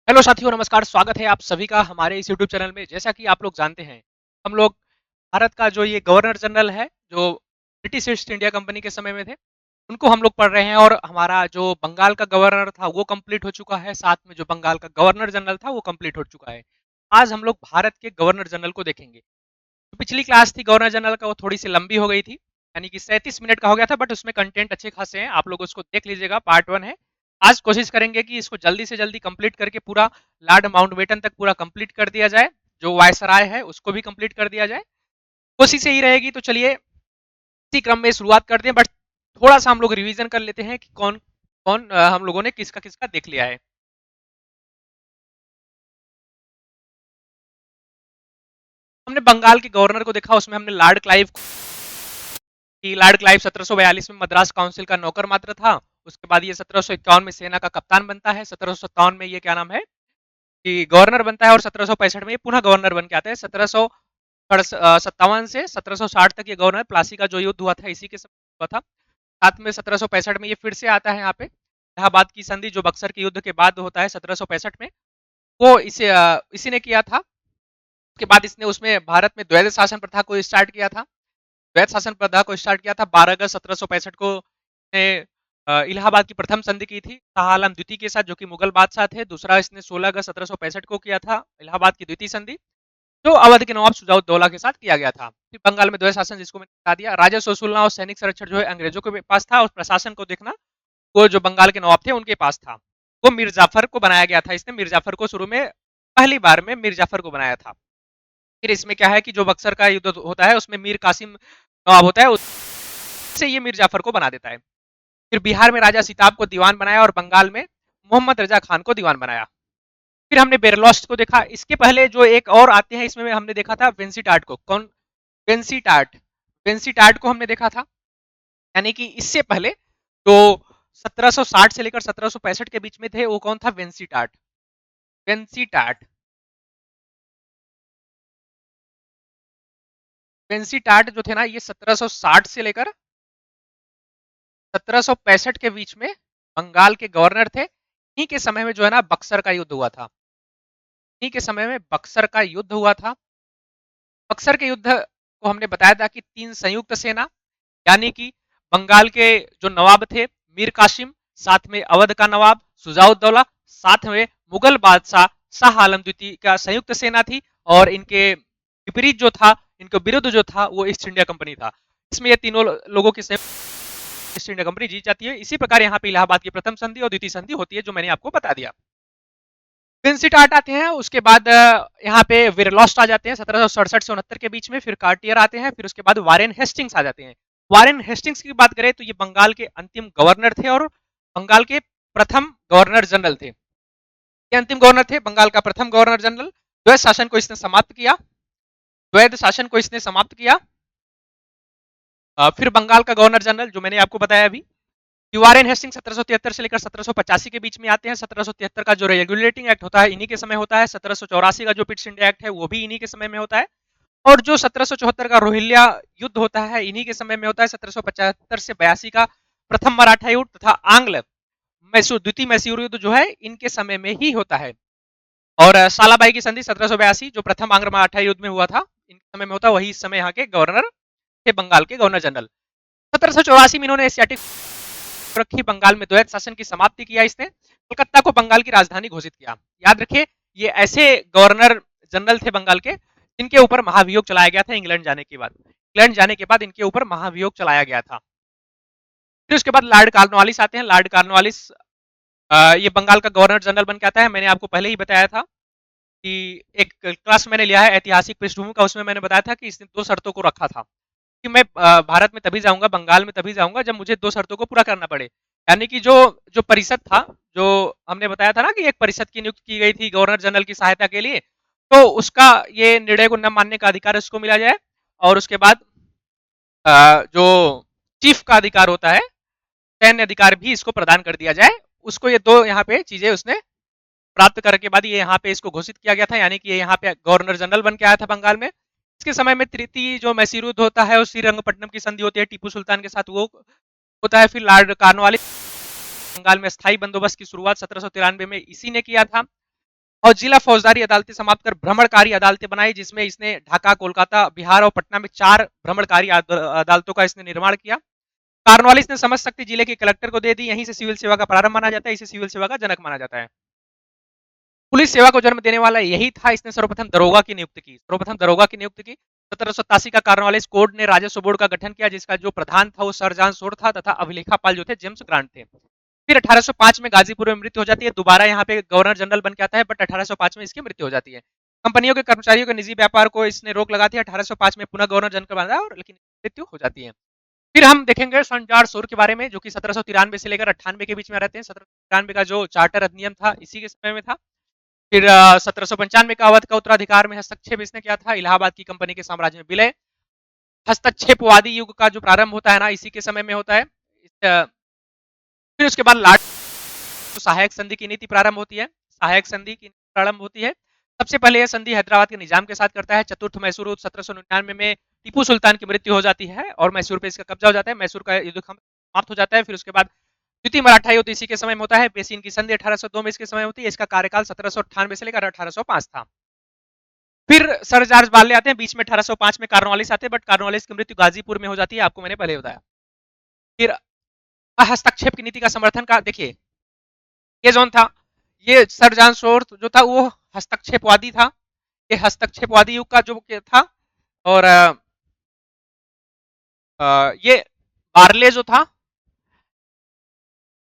Hello साथियों, नमस्कार। स्वागत है आप सभी का हमारे इस यूट्यूब चैनल में। जैसा कि आप लोग जानते हैं, हम लोग भारत का जो ये गवर्नर जनरल है, जो ब्रिटिश ईस्ट इंडिया कंपनी के समय में थे, उनको हम लोग पढ़ रहे हैं। और हमारा जो बंगाल का गवर्नर था वो कंप्लीट हो चुका है, साथ में जो बंगाल का गवर्नर जनरल था वो कंप्लीट हो चुका है। आज हम लोग भारत के गवर्नर जनरल को देखेंगे। जो पिछली क्लास थी गवर्नर जनरल का, वो थोड़ी सी लंबी हो गई थी, यानी कि 37 मिनट का हो गया था, बट उसमें कंटेंट अच्छे खासे हैं। आप लोग उसको देख लीजिएगा, पार्ट 1 है। आज कोशिश करेंगे कि इसको जल्दी से जल्दी कंप्लीट करके पूरा लॉर्ड माउंटबेटन तक पूरा कंप्लीट कर दिया जाए। जो वायसराय है उसको भी कंप्लीट कर दिया जाए। कोशिश यही रहेगी। तो चलिए इसी क्रम में शुरुआत करते हैं, बट थोड़ा सा हम लोग रिवीजन कर लेते हैं कि कौन कौन हम लोगों ने किसका किसका देख लिया है। हमने बंगाल के गवर्नर को देखा, उसमें हमने लॉर्ड क्लाइव कि लॉर्ड क्लाइव 1742 में मद्रास काउंसिल का नौकर मात्र था। उसके बाद ये 1751 में सेना का कप्तान बनता है। 1757 में ये क्या नाम है कि गवर्नर बनता है, और 1765 में ये पुनः गवर्नर बन के आता है। 1757 से 1760 तक ये गवर्नर, प्लासी का जो युद्ध हुआ था इसी के समय हुआ था। साथ में 1765 में ये फिर से आता है यहाँ पे। इलाहाबाद की संधि जो बक्सर के युद्ध के बाद होता है 1765 में, वो इसी ने किया था। उसके बाद इसने उसमें भारत में द्वैध शासन प्रथा को स्टार्ट किया था। द्वैध शासन प्रथा को स्टार्ट किया था 12 अगस्त 1765 को। ने इलाहाबाद की प्रथम संधि की थी शाह आलम द्वितीय के साथ, जो कि मुगल बादशाह थे। दूसरा इसने 16 अगस्त 1765 को किया था इलाहाबाद की द्वितीय संधि, जो अवध के नवाब सुजाउद्दौला के साथ किया गया था। फिर बंगाल में द्वैध शासन, जिसको मैंने बता दिया। राजस्व वसूलना और सैनिक संरक्षण जो है अंग्रेजों के पास था, और प्रशासन को देखना वो जो बंगाल के नवाब थे उनके पास था। वो मीर जाफर को बनाया गया था। इसने मीर जाफर को शुरू में पहली बार में मीर जाफर को बनाया था। फिर इसमें क्या है कि जो बक्सर का युद्ध होता है उसमें मीर कासिम नवाब होता है, उससे ये मीर जाफर को बना देता है। फिर बिहार में राजा सिताब को दीवान बनाया, और बंगाल में मोहम्मद रजा खान को दीवान बनाया। फिर हमने बेरलॉस्ट को देखा। इसके पहले जो एक और आते हैं, इसमें हमने देखा था वेंसीटाट को। कौन? वेंसीटाट। वेंसीटाट को हमने देखा था। यानी कि इससे पहले जो 1760 से लेकर 1765 के बीच में थे, वो कौन था? वेंसीटाट। वेंसीटाट। वेंसीटाट जो थे ना, ये 1760 से लेकर 1765 के बीच में बंगाल के गवर्नर थे। इन्हीं के समय में जो है ना बक्सर का युद्ध हुआ था। इन्हीं के समय में बक्सर का युद्ध हुआ था। बक्सर के युद्ध को हमने बताया था कि 3 संयुक्त सेना, यानी कि बंगाल के जो नवाब थे मीर कासिम, साथ में अवध का नवाब सुजाउद्दौला, साथ में मुगल बादशाह शाह आलम द्वितीय का संयुक्त सेना थी। और इनके विपरीत जो था, इनके विरुद्ध जो था, वो ईस्ट इंडिया कंपनी था। इसमें ये तीनों लोगों की ईस्ट इंडिया कंपनी जीत जाती है। इसी प्रकार यहाँ पे इलाहाबाद की प्रथम संधि और द्वितीय संधि होती है, जो मैंने आपको बता दिया। विंसिटार्ट आते हैं, उसके बाद यहाँ पे विरलॉस्ट आ जाते हैं 1767 से 69 के बीच में। फिर कार्टियर आते हैं, फिर उसके बाद वारेन हेस्टिंग्स आ जाते हैं। वारेन हेस्टिंग्स की बात करें तो ये बंगाल के अंतिम गवर्नर थे, और बंगाल के प्रथम गवर्नर जनरल थे। ये अंतिम गवर्नर थे, बंगाल का प्रथम गवर्नर जनरल। द्वैध शासन को इसने समाप्त किया। द्वैध शासन को इसने समाप्त किया। फिर बंगाल का गवर्नर जनरल जो मैंने आपको बताया अभी, वारेन हेस्टिंग 1773 से लेकर 1785 के बीच में आते हैं। 1773 का जो रेगुलेटिंग एक्ट होता है इन्हीं के समय होता है। 1784 का जो पिट्स इंडिया एक्ट है वो भी इन्हीं के समय में होता है। और जो 1774 का रोहिल्ला युद्ध होता है इन्हीं के समय में होता है। 1775 से 82 का प्रथम मराठा युद्ध तथा आंग्ल मैसूर द्वितीय मैसूर युद्ध जो है इनके समय में ही होता है। और सालाबाई की संधि 1782 जो प्रथम आंग्ल मराठा युद्ध में हुआ था इनके समय में होता है। वही इस समय यहाँ के गवर्नर थे, बंगाल के गवर्नर जनरल। 1784 में इन्होंने एशियाटिक रखी, बंगाल में द्वैध शासन की समाप्ति किया इसने। कलकत्ता को बंगाल की राजधानी घोषित किया। याद रखिए, ये ऐसे गवर्नर जनरल थे बंगाल के जिनके ऊपर महाभियोग चलाया गया था इंग्लैंड जाने के बाद। इंग्लैंड जाने के बाद इनके ऊपर महाभियोग चलाया गया था। फिर उसके बाद लॉर्ड कॉर्नवालिस आते हैं। लॉर्ड कॉर्नवालिस ये बंगाल का गवर्नर जनरल बन के आता है। मैंने आपको पहले ही बताया था कि एक क्लास मैंने लिया है ऐतिहासिक पृष्ठभूमि का, उसमें मैंने बताया था कि इसने 2 शर्तों को रखा था कि मैं भारत में तभी जाऊंगा, बंगाल में तभी जाऊंगा जब मुझे 2 शर्तों को पूरा करना पड़े। यानी कि जो जो परिषद था, जो हमने बताया था ना कि एक परिषद की नियुक्त की गई थी गवर्नर जनरल की सहायता के लिए, तो उसका ये निर्णय को न मानने का अधिकार उसको मिला जाए। और उसके बाद जो चीफ का अधिकार होता है, सैन्य अधिकार भी इसको प्रदान कर दिया जाए। उसको ये दो यहाँ पे चीजें उसने प्राप्त करने के बाद ये यहाँ पे इसको घोषित किया गया था। यानी कि ये यहाँ पे गवर्नर जनरल बन के आया था बंगाल में। इसके समय में तृतीय जो मैसूर युद्ध होता है और श्रीरंगपट्टनम की संधि होती है टीपू सुल्तान के साथ, वो होता है। फिर लॉर्ड कॉर्नवालिस, बंगाल में स्थायी बंदोबस्त की शुरुआत 1793 में इसी ने किया था। और जिला फौजदारी अदालतें समाप्त कर भ्रमणकारी अदालतें बनाई, जिसमें इसने ढाका, कोलकाता, बिहार और पटना में 4 भ्रमणकारी अदालतों का इसने निर्माण किया। कार्नवालिस ने समझ सकती जिले के कलेक्टर को दे दी। यहीं से सिविल सेवा का प्रारंभ माना जाता है, इसे सिविल सेवा का जनक माना जाता है। पुलिस सेवा को जन्म देने वाला यही था। इसने सर्वप्रथम दरोगा की नियुक्ति की, 1787 का कार्नवालिस कोड ने राजस्व बोर्ड का गठन किया, जिसका जो प्रधान था वो सर जॉन शोर था तथा अभिलेखापाल जो थे जेम्स ग्रांट थे। फिर 1805 में गाजीपुर में मृत्यु हो जाती है। दोबारा यहाँ पे गवर्नर जनरल बन के आता है, बट 1805 में इसकी मृत्यु हो जाती है। कंपनियों के कर्मचारियों के निजी व्यापार को इसने रोक लगाती है। 1805 में पुनः गवर्नर जनरल बना है, और लेकिन मृत्यु हो जाती है। फिर हम देखेंगे सन जॉर्ज शोर के बारे में, जो कि 1793 से लेकर 98 के बीच में रहते हैं। 1793 का जो चार्टर अधिनियम था इसी के समय में था। फिर 1795 का अवध का उत्तराधिकार में हस्तक्षेप इसने किया था। इलाहाबाद की कंपनी के साम्राज्य में विलय। हस्तक्षेपवादी युग का जो प्रारंभ होता है ना, इसी के समय में होता है। फिर उसके बाद लाट सहायक संधि की नीति प्रारंभ होती है। सहायक संधि की नीति प्रारंभ होती है। सबसे पहले यह संधि हैदराबाद के निजाम के साथ करता है। चतुर्थ मैसूर युद्ध 1799 में टीपू सुल्तान की मृत्यु हो जाती है और मैसूर पे इसका कब्जा हो जाता है। मैसूर का युद्ध समाप्त हो जाता है। फिर उसके बाद द्वितीय मराठा युद्ध इसी के समय में होता है। बेसिन की संधि 1802 में इसके समय होती है। इसका कार्यकाल 1798 से लेकर 1805 था। फिर सर जॉर्ज बाले आते हैं बीच में। 1805 में कार्नवालिस आते हैं, बट कार्नवालिस की मृत्यु गाजीपुर में हो जाती है, आपको मैंने पहले बताया। फिर हस्तक्षेप की नीति का समर्थन का देखिए, ये जोन था, ये सर जॉन शोर जो था वो हस्तक्षेपवादी था। ये हस्तक्षेपवादी युग का जो था। और ये बार्ले जो था,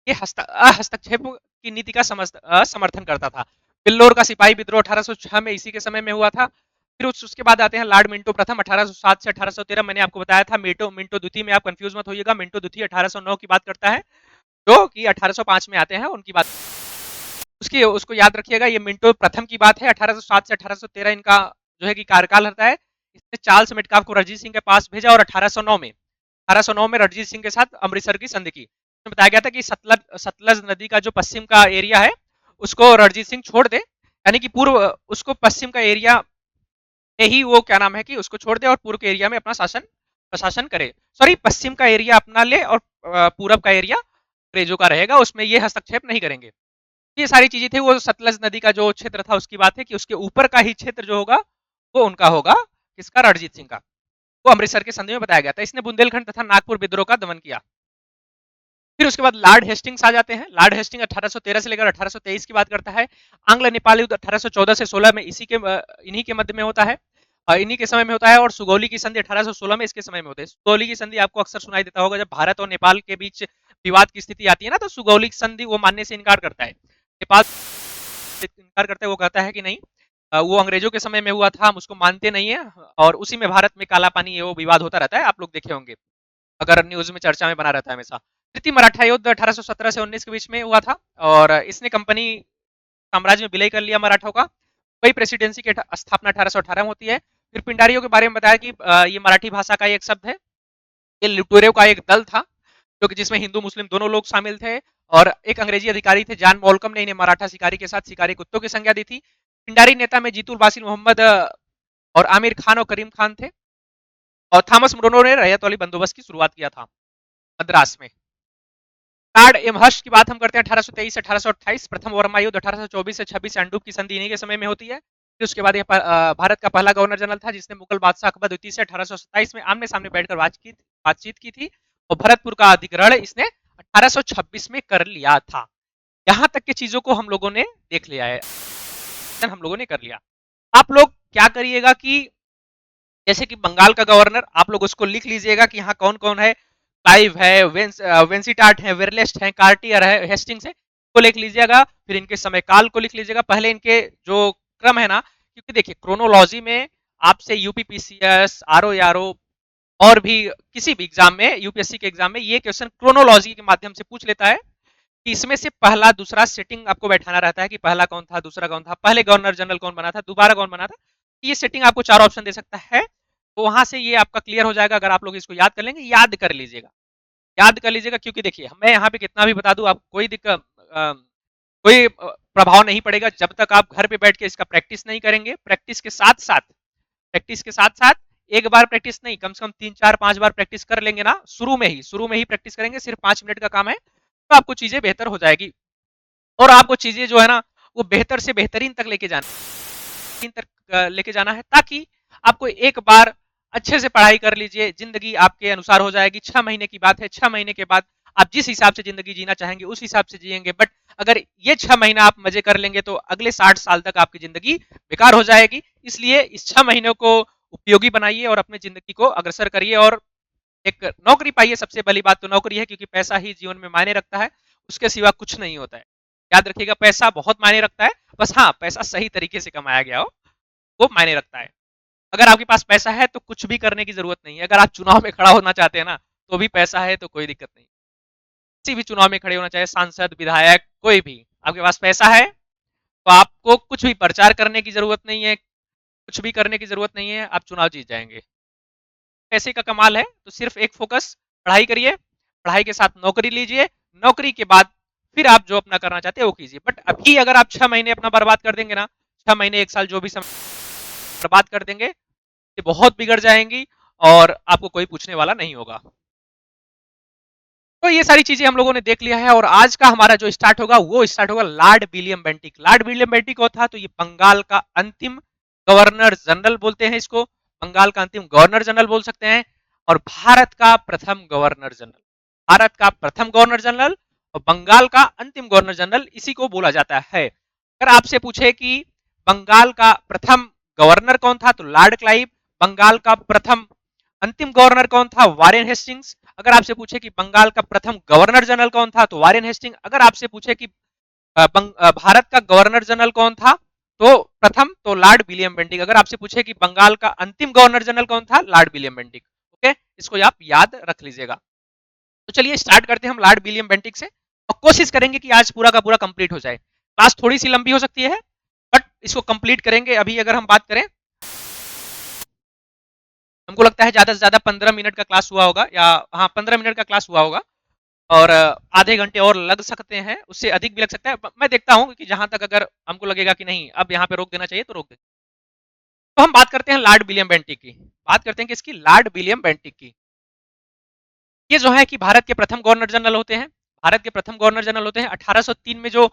ये हस्तक्षेप की नीति का समर्थन करता था। बिल्लोर का सिपाही विद्रोह 1806 में इसी के समय में हुआ था। फिर उसके बाद आते हैं लॉर्ड मिंटो प्रथम 1807 से 1813। मैंने आपको बताया था मिंटो द्वितीय में आप कंफ्यूज मत होइएगा। मिंटो द्वितीय 1809 की बात करता है, जो कि 1805 में आते हैं, उनकी बात उसको याद रखिएगा। ये मिंटो प्रथम की बात है। 1807 से 1813 इनका जो है कि कार्यकाल रहता है। इसने चार्ल्स मेटकाफ को रणजीत सिंह के पास भेजा और 1809 में रणजीत सिंह के साथ अमृतसर की संधि की। बताया गया था कि सतलज नदी का जो पश्चिम का एरिया है उसको रणजीत सिंह छोड़ दे, यानी कि पूर्व उसको पश्चिम का एरिया में ही वो क्या नाम है कि उसको छोड़ दे और पूर्व के एरिया में अपना प्रशासन करे। सॉरी, पश्चिम का एरिया अपना ले और पूरब का एरिया अंग्रेजों का रहेगा, उसमें ये हस्तक्षेप नहीं करेंगे। ये सारी चीजें थी। वो सतलज नदी का जो क्षेत्र था उसकी बात है कि उसके ऊपर का ही क्षेत्र जो होगा वो उनका होगा, किसका, रणजीत सिंह का। वो अमृतसर के संधि में बताया गया था। इसने बुंदेलखंड तथा नागपुर विद्रोह का दमन किया। फिर उसके बाद लॉर्ड हेस्टिंग्स आ जाते हैं। लॉर्ड हेस्टिंग 1813 से लेकर 1823 की बात करता है। आंग्ल नेपाल युद्ध 1814 से 16 में इन्हीं के मध्य में होता है, इन्हीं के समय में होता है। और सुगौली की संधि 1816 में इसके समय में होते हैं। सुगौली की संधि आपको अक्सर सुनाई देता होगा, जब भारत और नेपाल के बीच विवाद की स्थिति आती है ना, तो सुगौली की संधि वो मानने से इनकार करता है। नेपाल इनकार करता है, वो कहता है कि नहीं, वो अंग्रेजों के समय में हुआ था, हम उसको मानते नहीं है। और उसी में भारत में काला पानी वो विवाद होता रहता है, आप लोग देखे होंगे, अगर न्यूज में चर्चा में बना रहता है हमेशा। तृतीय मराठा युद्ध 1817 से 19 के बीच में हुआ था और इसने कंपनी साम्राज्य में विलय कर लिया मराठों का। वही प्रेसिडेंसी की स्थापना 1818 में होती है। फिर पिंडारियों के बारे में बताया कि ये मराठी भाषा का एक शब्द है। ये लुटेरों का एक दल था, जो कि जिसमें हिंदू मुस्लिम दोनों लोग शामिल थे। और एक अंग्रेजी अधिकारी थे जॉन मॉलकम ने इन्हें मराठा शिकारी के साथ शिकारी कुत्तों की संज्ञा दी थी। पिंडारी नेता में जीतुल बासिल मोहम्मद और आमिर खान और करीम खान थे। और थॉमस मुनरो ने रैयत वाली बंदोबस्त की शुरुआत किया था मद्रास में। लॉर्ड एमहर्स्ट की बात हम करते हैं 1823 से 1828। प्रथम वर्मा युद्ध 1824 से 26 अंडूप की संधि इन्हीं के समय में होती है। फिर उसके बाद भारत का पहला गवर्नर जनरल था, जिसने मुगल बादशाह अकबर द्वितीय से 1827 में आमने सामने बैठकर बातचीत की थी। और भरतपुर का अधिग्रहण इसने 1826 में कर लिया था। यहां तक की चीजों को हम लोगों ने देख लिया है, हम लोगों ने कर लिया। आप लोग क्या करिएगा कि जैसे कि बंगाल का गवर्नर, आप लोग उसको लिख लीजिएगा कि यहाँ कौन कौन है। क्लाइव है, वेंसिटार्ट है, वेरलेस्ट है, कार्टियर है, हेस्टिंग्स है, को लिख लीजिएगा। फिर इनके समय काल को लिख लीजिएगा। पहले इनके जो क्रम है ना, क्योंकि देखिए क्रोनोलॉजी में आपसे यूपीपीसीएस, आरओ और भी किसी भी एग्जाम में, यूपीएससी के एग्जाम में ये क्वेश्चन क्रोनोलॉजी के माध्यम से पूछ लेता है कि इसमें से पहला दूसरा सेटिंग आपको बैठाना रहता है कि पहला कौन था, दूसरा कौन था, पहले गवर्नर जनरल कौन बना था, दोबारा कौन बना था। ये सेटिंग आपको 4 ऑप्शन दे सकता है। तो वहां से ये आपका क्लियर हो जाएगा। अगर आप लोग इसको याद कर लेंगे, याद कर लीजिएगा, याद कर लीजिएगा। क्योंकि देखिए मैं यहाँ पे कितना भी बता दूं, आपको कोई दिक्कत, कोई प्रभाव नहीं पड़ेगा जब तक आप घर पे बैठ के इसका प्रैक्टिस नहीं करेंगे। प्रैक्टिस के साथ साथ एक बार प्रैक्टिस नहीं, कम से कम 3 4 5 बार प्रैक्टिस कर लेंगे ना, शुरू में ही प्रैक्टिस करेंगे, सिर्फ 5 मिनट का काम है, तो आपको चीजें बेहतर हो जाएगी। और आपको चीजें जो है ना वो बेहतर से बेहतरीन तक लेके जाना है, ताकि आपको एक बार अच्छे से पढ़ाई कर लीजिए, जिंदगी आपके अनुसार हो जाएगी। 6 महीने की बात है, 6 महीने के बाद आप जिस हिसाब से जिंदगी जीना चाहेंगे उस हिसाब से जिएंगे। बट अगर ये 6 महीना आप मजे कर लेंगे तो अगले 60 साल तक आपकी जिंदगी बेकार हो जाएगी। इसलिए इस 6 महीनों को उपयोगी बनाइए और अपनी जिंदगी को अग्रसर करिए और एक नौकरी पाइए। सबसे पहली बात तो नौकरी है, क्योंकि पैसा ही जीवन में मायने रखता है, उसके सिवा कुछ नहीं होता है। याद रखिएगा, पैसा बहुत मायने रखता है, बस हाँ पैसा सही तरीके से कमाया गया हो वो मायने रखता है। अगर आपके पास पैसा है तो कुछ भी करने की जरूरत नहीं है। अगर आप चुनाव में खड़ा होना चाहते हैं ना, तो भी पैसा है तो कोई दिक्कत नहीं। किसी भी चुनाव में खड़े होना चाहे, सांसद, विधायक, कोई भी, आपके पास पैसा है तो आपको कुछ भी प्रचार करने की जरूरत नहीं है, कुछ भी करने की जरूरत नहीं है, आप चुनाव जीत जाएंगे। पैसे का कमाल है तो सिर्फ एक फोकस, पढ़ाई करिए, पढ़ाई के साथ नौकरी लीजिए, नौकरी के बाद फिर आप जो अपना करना चाहते हैं वो कीजिए। बट अभी अगर आप 6 महीने अपना बर्बाद कर देंगे ना, 6 महीने, एक साल, जो भी समय बर्बाद कर देंगे, ये बहुत बिगड़ जाएंगी और आपको कोई पूछने वाला नहीं होगा। तो ये सारी चीजें हम लोगों ने देख लिया है और आज का हमारा जो स्टार्ट होगा वो स्टार्ट होगा Lord William Bentinck. Lord William Bentinck कौन था? तो ये बंगाल का अंतिम गवर्नर जनरल बोलते हैं इसको, बंगाल का अंतिम गवर्नर जनरल बोल सकते हैं, और भारत का प्रथम गवर्नर जनरल, भारत का प्रथम गवर्नर जनरल और बंगाल का अंतिम गवर्नर जनरल, इसी को बोला जाता है। अगर आपसे पूछे कि बंगाल का प्रथम गवर्नर कौन था तो लॉर्ड क्लाइव, बंगाल का प्रथम अंतिम गवर्नर कौन था? Warren Hastings. अगर आपसे पूछे कि बंगाल का प्रथम गवर्नर जनरल कौन था तो वारेन हेस्टिंग। अगर आपसे पूछे कि भारत का गवर्नर जनरल कौन था तो प्रथम तो लॉर्ड विलियम बेंटिक। अगर आपसे पूछे कि बंगाल का अंतिम गवर्नर जनरल कौन था, लॉर्ड विलियम बेंटिक। ओके, इसको आप याद रख लीजिएगा। तो चलिए स्टार्ट करते हैं हम लॉर्ड विलियम बेंटिक से और कोशिश करेंगे कि आज पूरा का पूरा कंप्लीट हो जाए। क्लास थोड़ी सी लंबी हो सकती है बट इसको कंप्लीट करेंगे। अभी अगर हम बात करें, हमको लगता है ज्यादा से ज्यादा 15 मिनट का क्लास हुआ होगा, या हाँ 15 मिनट का क्लास हुआ होगा, और आधे घंटे और लग सकते हैं, उससे अधिक भी लग सकता है। मैं देखता हूँ कि जहां तक अगर हमको लगेगा कि नहीं अब यहाँ पे रोक देना चाहिए तो रोक दें। तो हम बात करते हैं लॉर्ड विलियम बेंटिक की, बात करते हैं कि इसकी लॉर्ड विलियम बेंटिक की। ये जो है कि भारत के प्रथम गवर्नर जनरल होते हैं, भारत के प्रथम गवर्नर जनरल होते हैं। 1803 में जो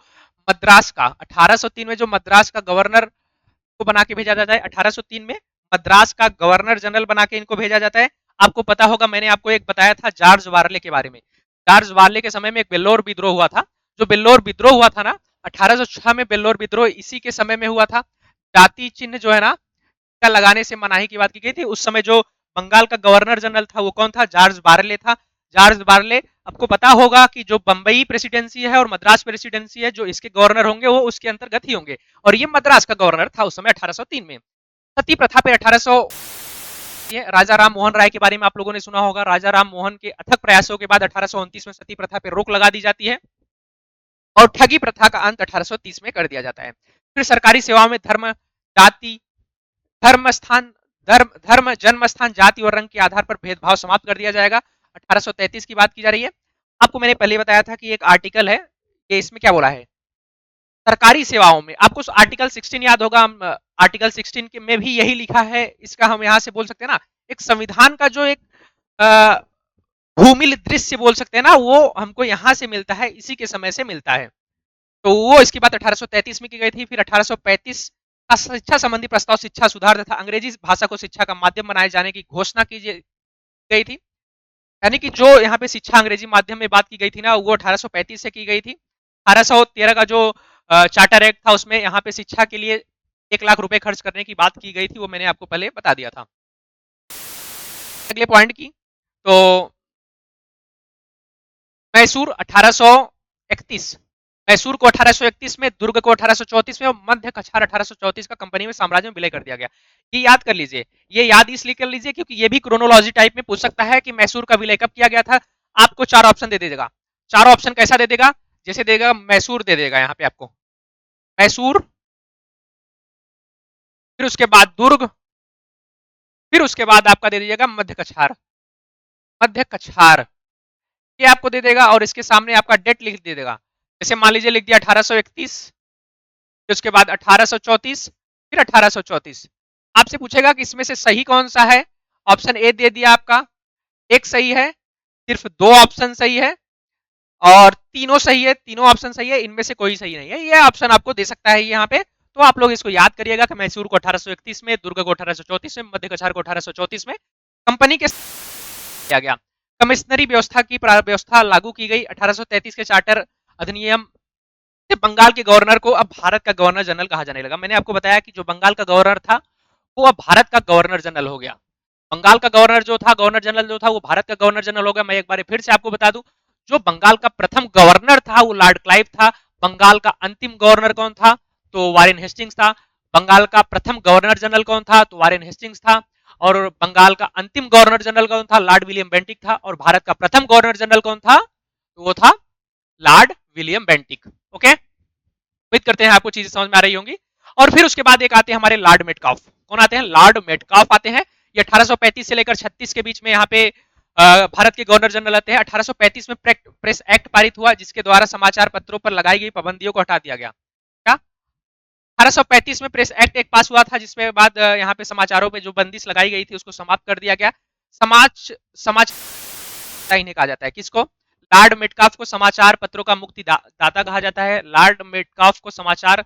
मद्रास का 1803 में जो मद्रास का गवर्नर को बना के भेजा जाता है, 1803 में मद्रास का गवर्नर जनरल बना के इनको भेजा जाता है। आपको पता होगा, मैंने आपको एक बताया था जॉर्ज वार्ले के बारे में। जॉर्ज वार्ले के समय में एक बेल्लोर विद्रोह हुआ था। जो बेल्लोर विद्रोह हुआ था ना, 1806 में बेल्लोर विद्रोह इसी के समय में हुआ था। जाति चिन्ह जो है ना का लगाने से मनाही की बात की गई थी। उस समय जो बंगाल का गवर्नर जनरल था वो कौन था? जॉर्ज वार्ले था। जॉर्ज वार्ले, आपको पता होगा कि जो बंबई प्रेसिडेंसी है और मद्रास प्रेसिडेंसी है, जो इसके गवर्नर होंगे वो उसके अंतर्गत ही होंगे, और ये मद्रास का गवर्नर था उस समय 1803 में। सती प्रथा पे 1800, राजा राम मोहन राय के बारे में आप लोगों ने सुना होगा। राजा राम मोहन के अथक प्रयासों के बाद 1829 में सती प्रथा पे रोक लगा दी जाती है और ठगी प्रथा का अंत 1830 में कर दिया जाता है। फिर सरकारी सेवाओं में धर्म, जाति, धर्म स्थान, धर्म, जन्म स्थान, जाति और रंग के आधार पर भेदभाव समाप्त कर दिया जाएगा। 1833 की बात की जा रही है। आपको मैंने पहले बताया था कि एक आर्टिकल है, ये इसमें क्या बोला है, सरकारी सेवाओं में। आपको आर्टिकल 16 याद होगा, आर्टिकल 16 में भी यही लिखा है। इसका हम यहां से बोल सकते हैं ना, एक संविधान का जो एक भूमिल दृश्य बोल सकते हैं ना, वो हमको यहां से मिलता है, इसी के समय से मिलता है। तो वो इसकी बात 1833 में की गई थी। फिर 1835 का शिक्षा संबंधी प्रस्ताव शिक्षा सुधार तथा अंग्रेजी भाषा को शिक्षा का माध्यम बनाए जाने की घोषणा की गई थी। यानी कि जो यहाँ पे शिक्षा अंग्रेजी माध्यम में बात की गई थी ना, वो 1835 से की गई थी। 1813 का जो चार्टर एक्ट था उसमें यहाँ पे शिक्षा के लिए 1 लाख रुपए खर्च करने की बात की गई थी, वो मैंने आपको पहले बता दिया था। अगले पॉइंट की, तो मैसूर 1831, मैसूर को 1831 में, दुर्ग को 1834 में और मध्य कछार 1834 का कंपनी में साम्राज्य में विलय कर दिया गया। ये याद कर लीजिए, ये याद इसलिए कर लीजिए क्योंकि ये भी क्रोनोलॉजी टाइप में पूछ सकता है कि मैसूर का विलय कब किया गया था। आपको 4 ऑप्शन दे देगा। 4 ऑप्शन कैसा दे देगा? जैसे देगा मैसूर दे देगा यहाँ पे आपको, मैसूर, फिर उसके बाद दुर्ग, फिर उसके बाद आपका दे दीजिएगा मध्य कछार, मध्य कछार ये आपको दे देगा, और इसके सामने आपका डेट लिख दे देगा। जैसे मान लीजिए लिख दिया 1831, फिर उसके बाद 1834, फिर 1834। आपसे पूछेगा कि इसमें से सही कौन सा है। ऑप्शन ए दे दिया आपका, एक सही है, सिर्फ 2 ऑप्शन सही है, और तीनों सही है, तीनों ऑप्शन सही है, इनमें से कोई सही नहीं है। ये ऑप्शन आपको दे सकता है यहाँ पे। तो आप लोग इसको याद करिएगा कि मैसूर को 1831 में, दुर्ग को 1834 में, मध्य कछार को 1834 में कंपनी के किया गया। कमिश्नरी व्यवस्था की व्यवस्था लागू की गई 1833 के चार्टर अधिनियम से बंगाल के गवर्नर को अब भारत का गवर्नर जनरल कहा जाने लगा। मैंने आपको बताया कि जो बंगाल का गवर्नर था वो अब भारत का गवर्नर जनरल हो गया। बंगाल का गवर्नर जो था, गवर्नर जनरल जो था, वो भारत का गवर्नर जनरल हो गया। मैं एक बार फिर से आपको बता दूं, जो बंगाल का प्रथम गवर्नर था वो लॉर्ड क्लाइव था। बंगाल का अंतिम गवर्नर कौन था? तो वारेन हेस्टिंग्स था। बंगाल का प्रथम गवर्नर जनरल कौन था? तो वारेन हेस्टिंग्स था। और बंगाल का अंतिम गवर्नर जनरल कौन था? लॉर्ड विलियम बेंटिक था। और भारत का प्रथम गवर्नर जनरल कौन था? तो वो था लॉर्ड विलियम बेंटिक। ओके, उम्मीद करते हैं आपको चीजें समझ में आ रही होंगी। और फिर उसके बाद एक आते हैं हमारे लॉर्ड मेटकाफ। कौन आते हैं? लॉर्ड मेटकाफ आते हैं। ये 1835 से लेकर 36 के बीच में यहाँ पे भारत के गवर्नर जनरल आते हैं। 1835 में प्रेस एक्ट पारित हुआ जिसके द्वारा समाचार पत्रों पर लगाई गई पाबंदियों को हटा दिया गया। क्या 1835 में प्रेस एक्ट एक पास हुआ था जिसमें बाद यहाँ पे समाचारों पे जो बंदिश लगाई गई थी उसको समाप्त कर दिया गया। समाज इन्हें कहा जाता है। किसको? लॉर्ड मेटकाफ को समाचार पत्रों का मुक्तिदाता कहा जाता है। लॉर्ड मेटकाफ को समाचार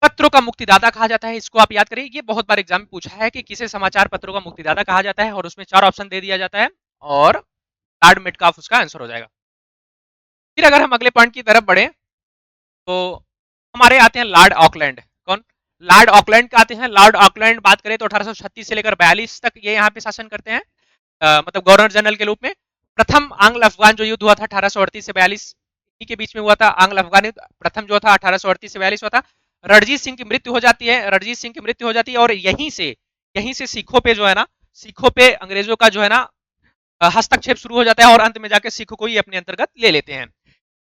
पत्रों का मुक्तिदाता कहा जाता है। इसको आप याद करिए, ये बहुत बार एग्जाम में पूछा है कि किसे समाचार पत्रों का मुक्तिदाता कहा जाता है, और उसमें 4 ऑप्शन दे दिया जाता है और लॉर्ड मेटकाफ उसका आंसर हो जाएगा। फिर अगर हम अगले पॉइंट की तरफ बढ़े तो हमारे आते हैं लॉर्ड ऑकलैंड। कौन? लॉर्ड ऑकलैंड का आते हैं। लॉर्ड ऑकलैंड बात करें तो 1836 से लेकर 42 तक ये यहाँ पे शासन करते हैं, मतलब गवर्नर जनरल के रूप में। प्रथम आंग्ल अफगान जो युद्ध हुआ था 1838 से 42 के बीच में हुआ था। आंग्ल अफगान युद्ध प्रथम जो था 1838 से 42 हुआ था। रणजीत सिंह की मृत्यु हो जाती है। रणजीत सिंह की मृत्यु हो जाती है और यहीं से सिखों पे जो है ना, सिखों पे अंग्रेजों का जो है ना हस्तक्षेप शुरू हो जाता है और अंत में जाके सिखों को ही अपने अंतर्गत ले लेते हैं।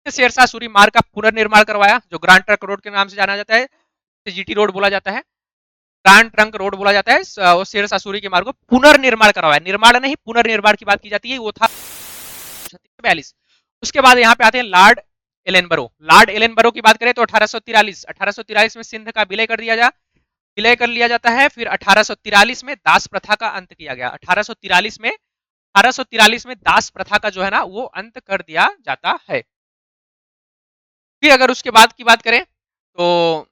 शेरशाह सूरी मार्ग का पुनर्निर्माण करवाया जो ग्रांड ट्रंक रोड के नाम से जाना जाता है, जीटी रोड बोला जाता है, ग्रांड ट्रंक रोड बोला जाता है। वो शेरशाह सूरी के मार्ग को पुनर्निर्माण करवाया, निर्माण नहीं पुनर्निर्माण की बात की जाती है, वो था 42। उसके बाद यहाँ पे आते हैं लॉर्ड एलेनबरो। लॉर्ड एलेनबरो की बात करें तो 1843 में सिंध का विलय कर लिया जाता है। फिर 1843 में दास प्रथा का अंत किया गया। 1843 में दास प्रथा का जो है ना वो अंत कर दिया जाता है। फिर अगर उसके बाद की बात करें तो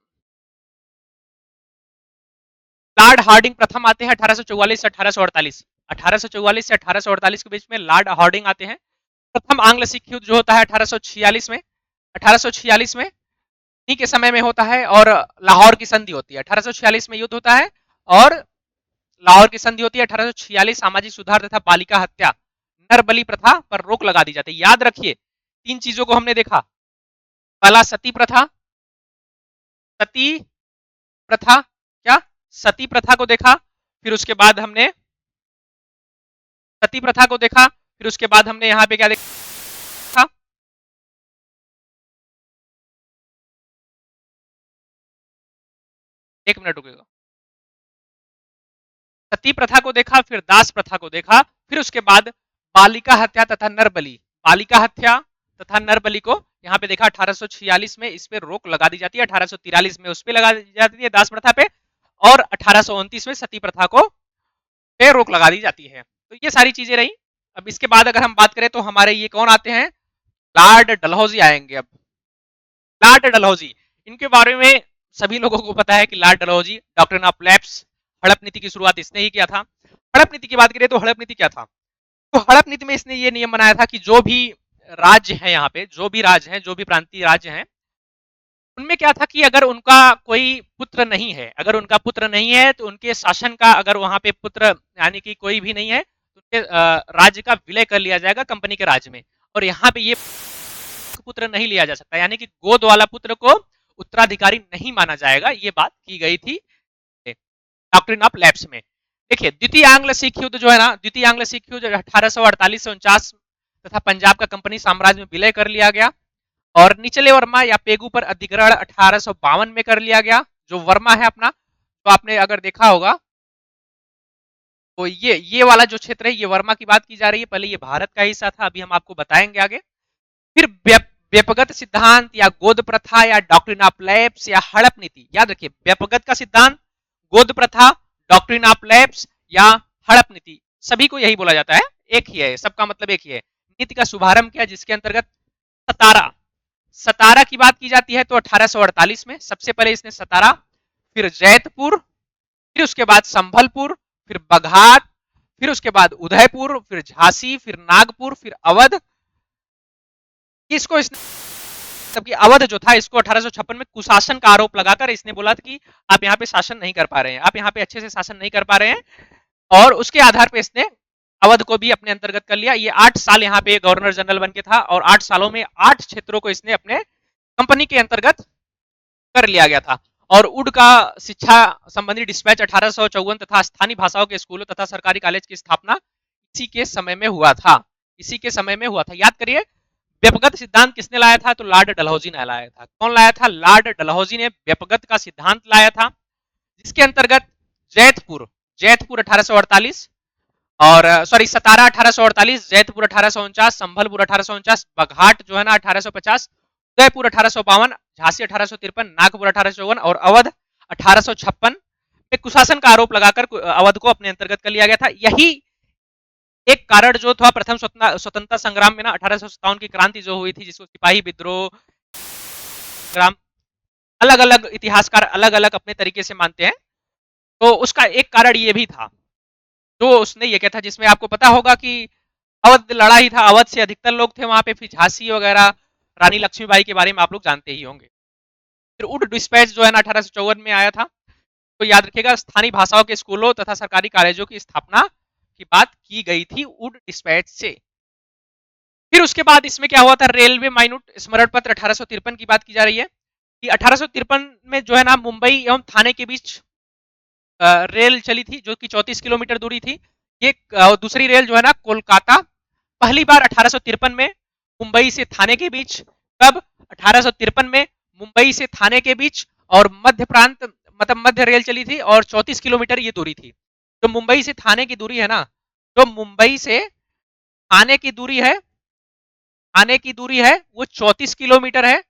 लॉर्ड हार्डिंग प्रथम आते हैं 1844 से 1848। 1844 से 1848 के बीच में लॉर्ड हार्डिंग आते हैं। प्रथम आंग्ल सिख युद्ध जो होता है 1846 में, 1846 में इन्हीं के समय में होता है और लाहौर की संधि होती है। 1846 में युद्ध होता है और लाहौर की संधि होती है। 1846 सामाजिक सुधार तथा बालिका हत्या, नरबली प्रथा पर रोक लगा दी जाती है। याद रखिए 3 चीजों को हमने देखा। पहला सती प्रथा, सती प्रथा क्या? सती प्रथा को देखा। फिर उसके बाद हमने सती प्रथा को देखा। फिर उसके बाद हमने यहाँ पे क्या देखा? एक मिनट रुकेगा। सती प्रथा को देखा, फिर दास प्रथा को देखा, फिर उसके बाद बालिका हत्या तथा नरबली, बालिका हत्या तथा नरबली को यहाँ पे देखा। 1846 में इस पे रोक लगा दी जाती है, 1843 में उस पे लगा दी जाती है दास प्रथा पे, और 1829 में सती प्रथा को पे रोक लगा दी जाती है। तो ये सारी चीजें रही। अब इसके बाद अगर हम बात करें तो हमारे ये कौन आते हैं? लॉर्ड डलहौजी आएंगे। अब लॉर्ड डलहौजी, इनके बारे में सभी लोगों को पता है कि Lord Dalhousie doctrine of lapse, हड़प नीति की शुरुआत इसने ही किया था। हड़प नीति की बात करें तो हड़प नीति क्या था? तो हड़प नीति में इसने ये नियम बनाया था कि जो भी राज्य है, यहाँ पे जो भी राज्य हैं, जो भी प्रांतीय राज्य हैं, उनमें क्या था कि अगर उनका कोई पुत्र नहीं है, अगर उनका पुत्र नहीं है तो उनके शासन का, अगर वहां पे पुत्र यानी कि कोई भी नहीं है तो उनके राज्य का विलय कर लिया जाएगा कंपनी के राज्य में। और यहाँ पे ये पुत्र नहीं लिया जा सकता, यानी कि गोद वाला पुत्र को उत्तराधिकारी नहीं माना जाएगा, ये बात की गई थी डॉक्ट्रिन ऑफ लैप्स में। देखिए द्वितीय आंग्ल सिख युद्ध जो है ना, द्वितीय आंग्ल सिख युद्ध 1848 से 49 तथा पंजाब का कंपनी साम्राज्य में विलय कर लिया गया और निचले वर्मा या पेगू पर अधिग्रहण 1852 में कर लिया गया। जो वर्मा है अपना, तो आपने अगर देखा होगा तो ये वाला जो क्षेत्र है ये वर्मा की बात की जा रही है। पहले ये भारत का हिस्सा था, अभी हम आपको बताएंगे आगे। फिर व्यपगत सिद्धांत या गोद प्रथा या डॉक्ट्रिन ऑफ लैप्स या हड़प नीति, याद रखिए व्यपगत का सिद्धांत, गोद प्रथा, डॉक्ट्रिन ऑफ लैप्स या हड़प नीति, सभी को यही बोला जाता है, एक ही है, सबका मतलब एक ही है। नीति का शुभारंभ किया, जिसके अंतर्गत सतारा सतारा की बात की जाती है तो 1848 में सबसे पहले इसने सतारा, फिर जैतपुर, फिर उसके बाद संभलपुर, फिर बघाट, फिर उसके बाद उदयपुर, फिर झांसी, फिर नागपुर, फिर अवध। इसको इसने तब अवध जो था, इसको 1856 में कुशासन का आरोप लगाकर इसने बोला था कि आप यहाँ पे शासन नहीं कर पा रहे हैं, आप यहाँ पे अच्छे से शासन नहीं कर पा रहे हैं, और उसके आधार पे इसने अवध को भी अपने अंतर्गत कर लिया। ये 8 साल यहाँ पे गवर्नर जनरल बन के था, और 8 सालों में 8 क्षेत्रों को इसने अपने कंपनी के अंतर्गत कर लिया गया था। और उड का शिक्षा संबंधी डिस्पैच 1854 तथा स्थानीय भाषाओं के स्कूलों तथा सरकारी कॉलेज की स्थापना इसी के समय में हुआ था। इसी के समय में हुआ था। याद करिए, व्यपगत सिद्धांत किसने लाया था? तो लॉर्ड डलहौजी ने लाया था। कौन लाया था? लॉर्ड डलहौजी ने व्यपगत का सिद्धांत लाया था, जिसके अंतर्गत जैतपुर जैतपुर 1848 और सॉरी सतारा 1848, जैतपुर 1849, संभलपुर 1849, बघाट जो है ना 1850, उदयपुर 1852, झांसी 1853, नागपुर 1854 और अवध 1856 में कुशासन का आरोप लगाकर अवध को अपने अंतर्गत कर लिया गया था। यही एक कारण जो था प्रथम स्वतंत्रता संग्राम में ना 1857 की क्रांति जो हुई थी, जिसको सिपाही विद्रोह संग्राम, अलग अलग इतिहासकार अलग अलग अपने तरीके से मानते हैं, तो उसका एक कारण ये भी था जो उसने ये किया था, जिसमें आपको पता होगा कि अवध लड़ा ही था, अवध से अधिकतर लोग थे वहां पे, फिर झांसी वगैरह रानी लक्ष्मीबाई के बारे में आप लोग जानते ही होंगे। फिर उड डिस्पैच जो है ना 1854 में आया था। तो याद रखिएगा, स्थानीय भाषाओं के स्कूलों तथा सरकारी कॉलेजों की स्थापना की बात की गई थी उड डिस्पैच से। फिर उसके बाद इसमें क्या हुआ था? रेलवे माइन्यूट स्मरण पत्र 1853 की बात की जा रही है कि 1853 में जो है ना मुंबई एवं थाने के बीच रेल चली थी, जो कि 34 किलोमीटर दूरी थी। ये दूसरी रेल जो है ना कोलकाता, पहली बार 1853 में मुंबई से थाने के बीच, कब? 1853 में मुंबई से थाने के बीच, और मध्य प्रांत मतलब मध्य रेल चली थी, और 34 किलोमीटर ये दूरी थी। तो मुंबई से थाने की दूरी है ना, तो मुंबई से थाने की दूरी है, थाने की दूरी है वो 34 किलोमीटर है।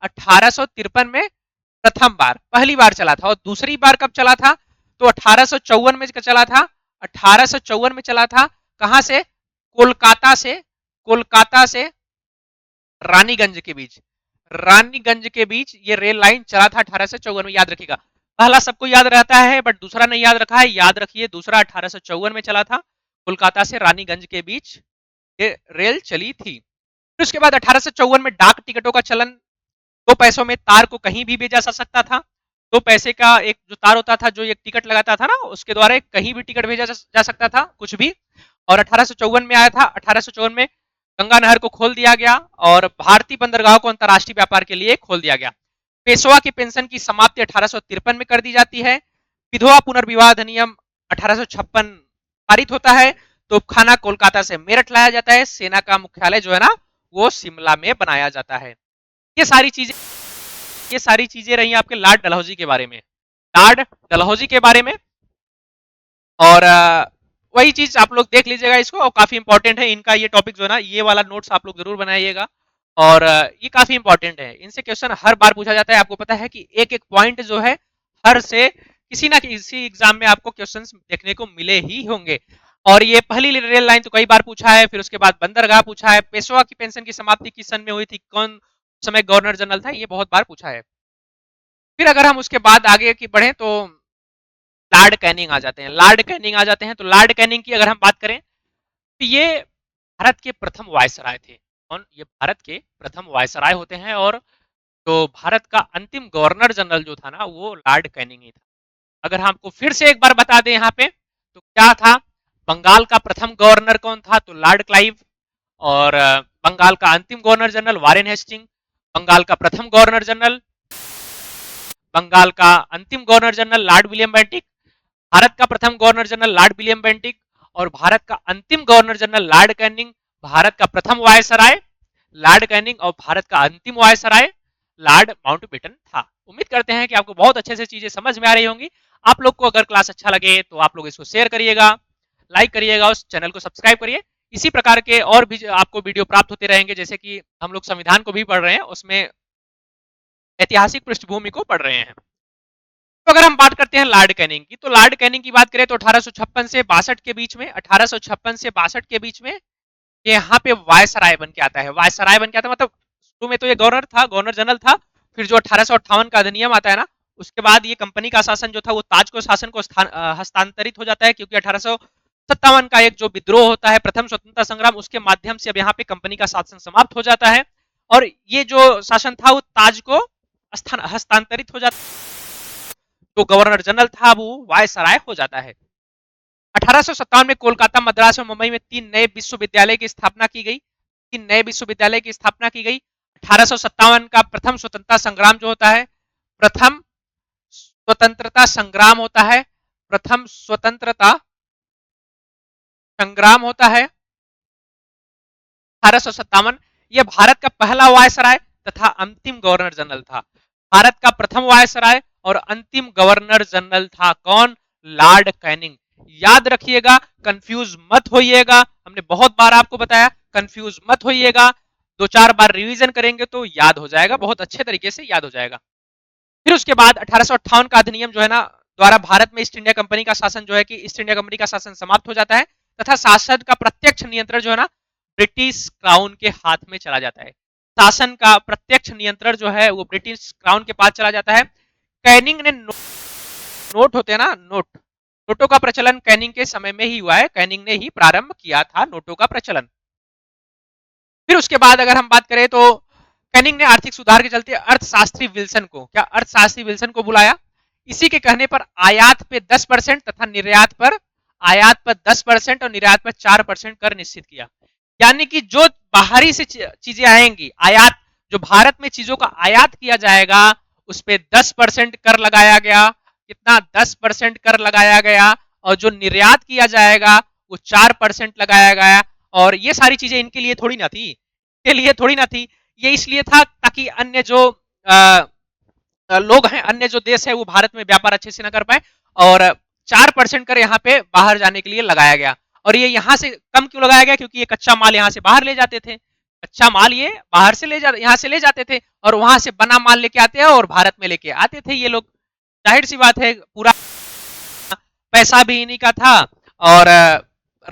1853 में प्रथम बार, पहली बार चला था, और दूसरी बार कब चला था? तो 1854 में चला था। 1854 में चला था, कहां से? कोलकाता से, कोलकाता से रानीगंज के बीच, रानीगंज के बीच ये रेल लाइन चला था 1854 में। याद रखिएगा, पहला सबको याद रहता है बट दूसरा नहीं याद रखा है। याद रखिए, दूसरा 1854 में चला था, कोलकाता से रानीगंज के बीच ये रेल चली थी। फिर उसके बाद 1854 में डाक टिकटों का चलन, 2 पैसों में तार को कहीं भी भेजा जा सकता था। 2 पैसे का एक जो तार होता था, जो एक टिकट लगाता था ना, उसके द्वारा कहीं भी टिकट भेजा जा सकता था, कुछ भी। और 1854 में आया था। 1854 में गंगा नहर को खोल दिया गया, और भारतीय बंदरगाह को अंतर्राष्ट्रीय व्यापार के लिए खोल दिया गया। पेशवा की पेंशन की समाप्ति 1853 में कर दी जाती है। विधवा पुनर्विवाह अधिनियम 1856 पारित होता है। तोपखाना कोलकाता से मेरठ लाया जाता है। सेना का मुख्यालय जो है ना वो शिमला में बनाया जाता है। ये सारी चीजें रही आपके लॉर्ड डलहौजी के बारे में, लॉर्ड डलहौजी के बारे में। और वही चीज आप लोग देख लीजिएगा इसको, और काफी इंपॉर्टेंट है इनका ये टॉपिक जो है ना, ये वाला नोट्स आप लोग जरूर बनाइएगा, और ये काफी इंपॉर्टेंट है। इनसे क्वेश्चन हर बार पूछा जाता है। आपको पता है कि एक एक पॉइंट जो है हर से किसी ना किसी एग्जाम में आपको क्वेश्चन देखने को मिले ही होंगे। और ये पहली रेल लाइन तो कई बार पूछा है, फिर उसके बाद बंदरगाह पूछा है, पेशवा की पेंशन की समाप्ति किस सन में हुई थी, कौन समय गवर्नर जनरल था, ये बहुत बार पूछा है। फिर अगर हम उसके बाद आगे की बढ़े तो लॉर्ड कैनिंग आ जाते हैं। लॉर्ड कैनिंग आ जाते हैं तो लॉर्ड कैनिंग की अगर हम बात करें तो ये भारत के प्रथम वायसराय थे। कौन? ये भारत के प्रथम वायसराय होते हैं, और तो भारत का अंतिम गवर्नर जनरल जो था ना वो लॉर्ड कैनिंग ही था। अगर हम आपको फिर से एक बार बता दें यहाँ पे, तो क्या था? बंगाल का प्रथम गवर्नर कौन था? तो लॉर्ड क्लाइव। और बंगाल का अंतिम governor general Warren Hastings. Bengal का प्रथम गवर्नर जनरल, बंगाल का अंतिम governor general lord William Bentinck. Bharat का प्रथम governor general lord William Bentinck, और भारत का अंतिम governor general lord Canning. Bharat का प्रथम वायसराय लॉर्ड कैनिंग, और भारत का अंतिम वायसराय लॉर्ड माउंटबेटन था। उम्मीद करते हैं कि आपको बहुत अच्छे से चीजें समझ में आ रही होंगी। आप लोग को अगर क्लास अच्छा लगे तो आप लोग इसको शेयर करिएगा, लाइक करिएगा, उस चैनल को सब्सक्राइब करिए। इसी प्रकार के और भी आपको वीडियो प्राप्त होते रहेंगे, जैसे कि हम लोग संविधान को भी पढ़ रहे हैं, उसमें ऐतिहासिक पृष्ठभूमि को पढ़ रहे हैं। तो अगर हम बात करते हैं लॉर्ड कैनिंग की, तो लॉर्ड कैनिंग की बात करें तो 1856 से 62 के बीच में, 1856 से 62 के बीच में ये यहाँ पे वायसराय बन के आता है। वायसराय बन के आता है मतलब शुरू में तो ये गवर्नर था, गवर्नर जनरल था। फिर जो 1858 का अधिनियम आता है ना, उसके बाद ये कंपनी का शासन जो था वो ताज को शासन को हस्तांतरित हो जाता है, क्योंकि 1857 का एक जो विद्रोह होता है, प्रथम स्वतंत्रता संग्राम, उसके माध्यम से अब यहाँ पे कंपनी का शासन समाप्त हो जाता है और ये जो शासन था वो ताज को हस्तांतरित हो जाता है। जो गवर्नर जनरल था वो वायसराय हो जाता है। 1857 में कोलकाता, मद्रास और मुंबई में 3 नए विश्वविद्यालय की स्थापना की गई। 3 नए विश्वविद्यालय की स्थापना की गई। 1857 का प्रथम स्वतंत्रता संग्राम जो होता है, प्रथम स्वतंत्रता संग्राम होता है, प्रथम स्वतंत्रता संग्राम होता है 1857। यह भारत का पहला वायसराय तथा अंतिम गवर्नर जनरल था। भारत का प्रथम वायसराय और अंतिम गवर्नर जनरल था कौन? Lord Canning. याद रखिएगा, कंफ्यूज मत होइएगा, हमने बहुत बार आपको बताया, कंफ्यूज मत होइएगा, 2-4 बार रिवीजन करेंगे तो याद हो जाएगा, बहुत अच्छे तरीके से याद हो जाएगा। फिर उसके बाद 1858 का अधिनियम जो है ना, द्वारा भारत में ईस्ट इंडिया कंपनी का शासन जो है कि ईस्ट इंडिया कंपनी का शासन समाप्त हो जाता है तथा शासन का प्रत्यक्ष नियंत्रण जो है ना ब्रिटिश क्राउन के हाथ में चला जाता है। शासन का प्रत्यक्ष नियंत्रण जो है वो ब्रिटिश क्राउन के पास चला जाता है। कैनिंग ने नोट होते हैं ना, नोटों का प्रचलन कैनिंग के समय में ही हुआ है। कैनिंग ने ही प्रारंभ किया था नोटों का प्रचलन। फिर उसके बाद अगर हम बात करें तो कैनिंग ने आर्थिक सुधार के चलते अर्थशास्त्री विल्सन को, क्या अर्थशास्त्री विल्सन को बुलाया। इसी के कहने पर आयात पे 10% तथा निर्यात पर 10% और निर्यात पर 4% कर निश्चित किया। यानी कि जो बाहरी से चीजें आएंगी, आयात, जो भारत में चीजों का आयात किया जाएगा उस पर 10% कर लगाया गया। कितना? 10% कर लगाया गया। और जो निर्यात किया जाएगा वो 4% लगाया गया। और ये सारी चीजें इनके लिए थोड़ी ना थी, के लिए थोड़ी ना थी, ये इसलिए था ताकि अन्य जो लोग हैं, अन्य जो देश है वो भारत में व्यापार अच्छे से ना कर पाए। और 4% कर यहाँ पे बाहर जाने के लिए लगाया गया। और ये यहाँ से कम क्यों लगाया गया? क्योंकि ये कच्चा माल यहाँ से बाहर ले जाते थे, कच्चा माल ये बाहर से यहाँ से ले जाते थे और वहां से बना माल लेके आते हैं और भारत में लेके आते थे ये लोग। जाहिर सी बात है, पूरा पैसा भी इन्हीं का था और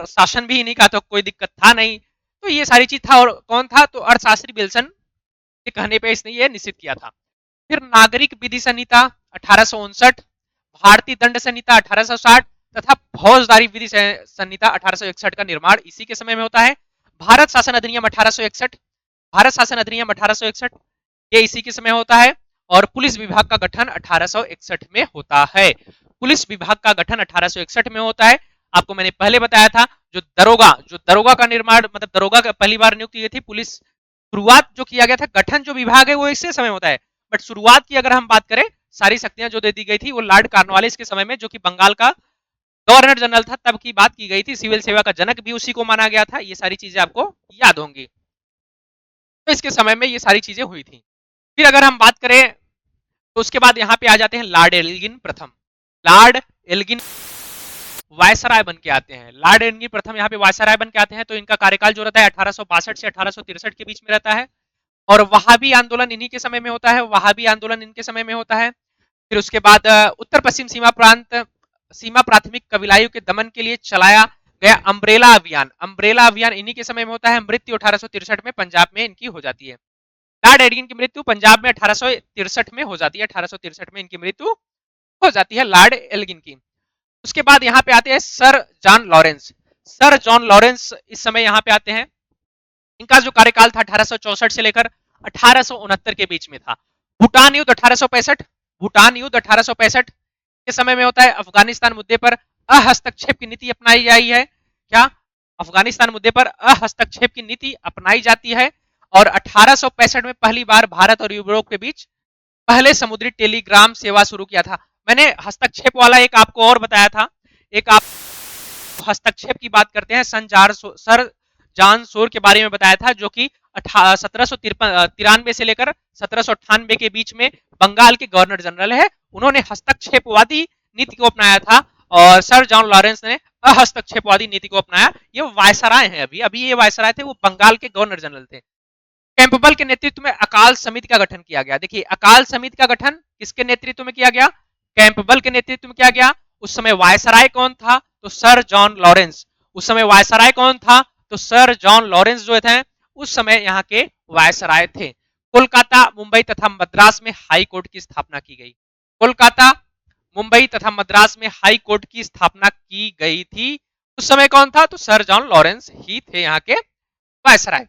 शासन भी इन्हीं का, तो कोई दिक्कत था नहीं। तो ये सारी चीज था। और कौन था? तो अर्थशास्त्री विल्सन के कहने पे इसने ये निश्चित किया था। फिर नागरिक विधि संहिता 1859, भारतीय दंड संहिता 1860 तथा फौजदारी विधि संहिता 1861 का निर्माण इसी के समय में होता है। भारत शासन अधिनियम 1861, भारत शासन अधिनियम 1861 ये इसी के समय होता है। और पुलिस विभाग का गठन 1861 में होता है। पुलिस विभाग का गठन 1861 में होता है। आपको मैंने पहले बताया था जो दरोगा का निर्माण, मतलब दरोगा का पहली बार नियुक्ति हुई थी। पुलिस शुरुआत जो किया गया था, गठन जो विभाग है वो इसी समय होता है, बट शुरुआत की अगर हम बात करें, सारी शक्तियां जो दे दी गई थी वो लॉर्ड कॉर्नवालिस के समय में, जो कि बंगाल का गवर्नर जनरल था, तब की बात की गई थी। सिविल सेवा का जनक भी उसी को माना गया था। ये सारी चीजें आपको याद होंगी। तो इसके समय में ये सारी चीजें हुई थी। फिर अगर हम बात करें तो उसके बाद यहाँ पे आ जाते हैं लॉर्ड एल्गिन प्रथम। लॉर्ड एल्गिन वायसराय बन के आते हैं। लॉर्ड एल्गिन प्रथम यहाँ पे वायसराय बन के आते हैं। तो इनका कार्यकाल जो रहता है 1862 से 1863 के बीच में रहता है। और वहाबी आंदोलन इन्हीं के समय में होता है, वहाबी आंदोलन इनके समय में होता है। फिर उसके बाद उत्तर पश्चिम सीमा प्राथमिक कबीलाइयों के दमन के लिए चलाया गया अम्ब्रेला अभियान इन्हीं के समय में होता है। मृत्यु 1863 में पंजाब में इनकी हो जाती है। लॉर्ड एल्गिन की मृत्यु पंजाब में 1863 में हो जाती है। 1863 में इनकी मृत्यु हो जाती है लॉर्ड एल्गिन की। उसके बाद यहाँ पे आते हैं sir John Lawrence. Sir John Lawrence इस समय यहाँ पे आते हैं। इनका जो कार्यकाल था 1864 से लेकर 1869 के बीच में था। भूटान युद्ध 1865, भूटान युद्ध 1865 के समय में होता है। अफगानिस्तान मुद्दे पर अहस्तक्षेप की नीति अपनाई गई है। क्या? अफगानिस्तान मुद्दे पर अहस्तक्षेप की नीति अपनाई जाती है। और 1865 में पहली बार भारत और यूरोप के बीच पहले समुद्री टेलीग्राम सेवा शुरू किया था। मैंने हस्तक्षेप वाला एक आपको और बताया था। एक आप हस्तक्षेप की बात करते हैं, सर जॉन सोर के बारे में बताया था, जो कि 1793 से लेकर 1798 के बीच में बंगाल के गवर्नर जनरल है। उन्होंने हस्तक्षेपवादी नीति को अपनाया था और सर जॉन लॉरेंस ने अहस्तक्षेपवादी नीति को अपनाया। ये वायसराय हैं, अभी ये वायसराय थे, वो बंगाल के गवर्नर जनरल थे। कैंपबेल के नेतृत्व में अकाल समिति का गठन किया गया। देखिए, अकाल समिति का गठन किसके नेतृत्व में किया गया? कैंपबेल के नेतृत्व में किया गया। उस समय वायसराय कौन था? तो सर जॉन लॉरेंस। उस समय वायसराय कौन था? तो सर जॉन लॉरेंस जो थे उस समय यहाँ के वायसराय थे। कोलकाता, मुंबई तथा मद्रास में हाई कोर्ट की स्थापना की गई। कोलकाता, मुंबई तथा मद्रास में हाई कोर्ट की स्थापना की गई थी। उस समय कौन था? तो सर जॉन लॉरेंस ही थे यहाँ के वायसराय।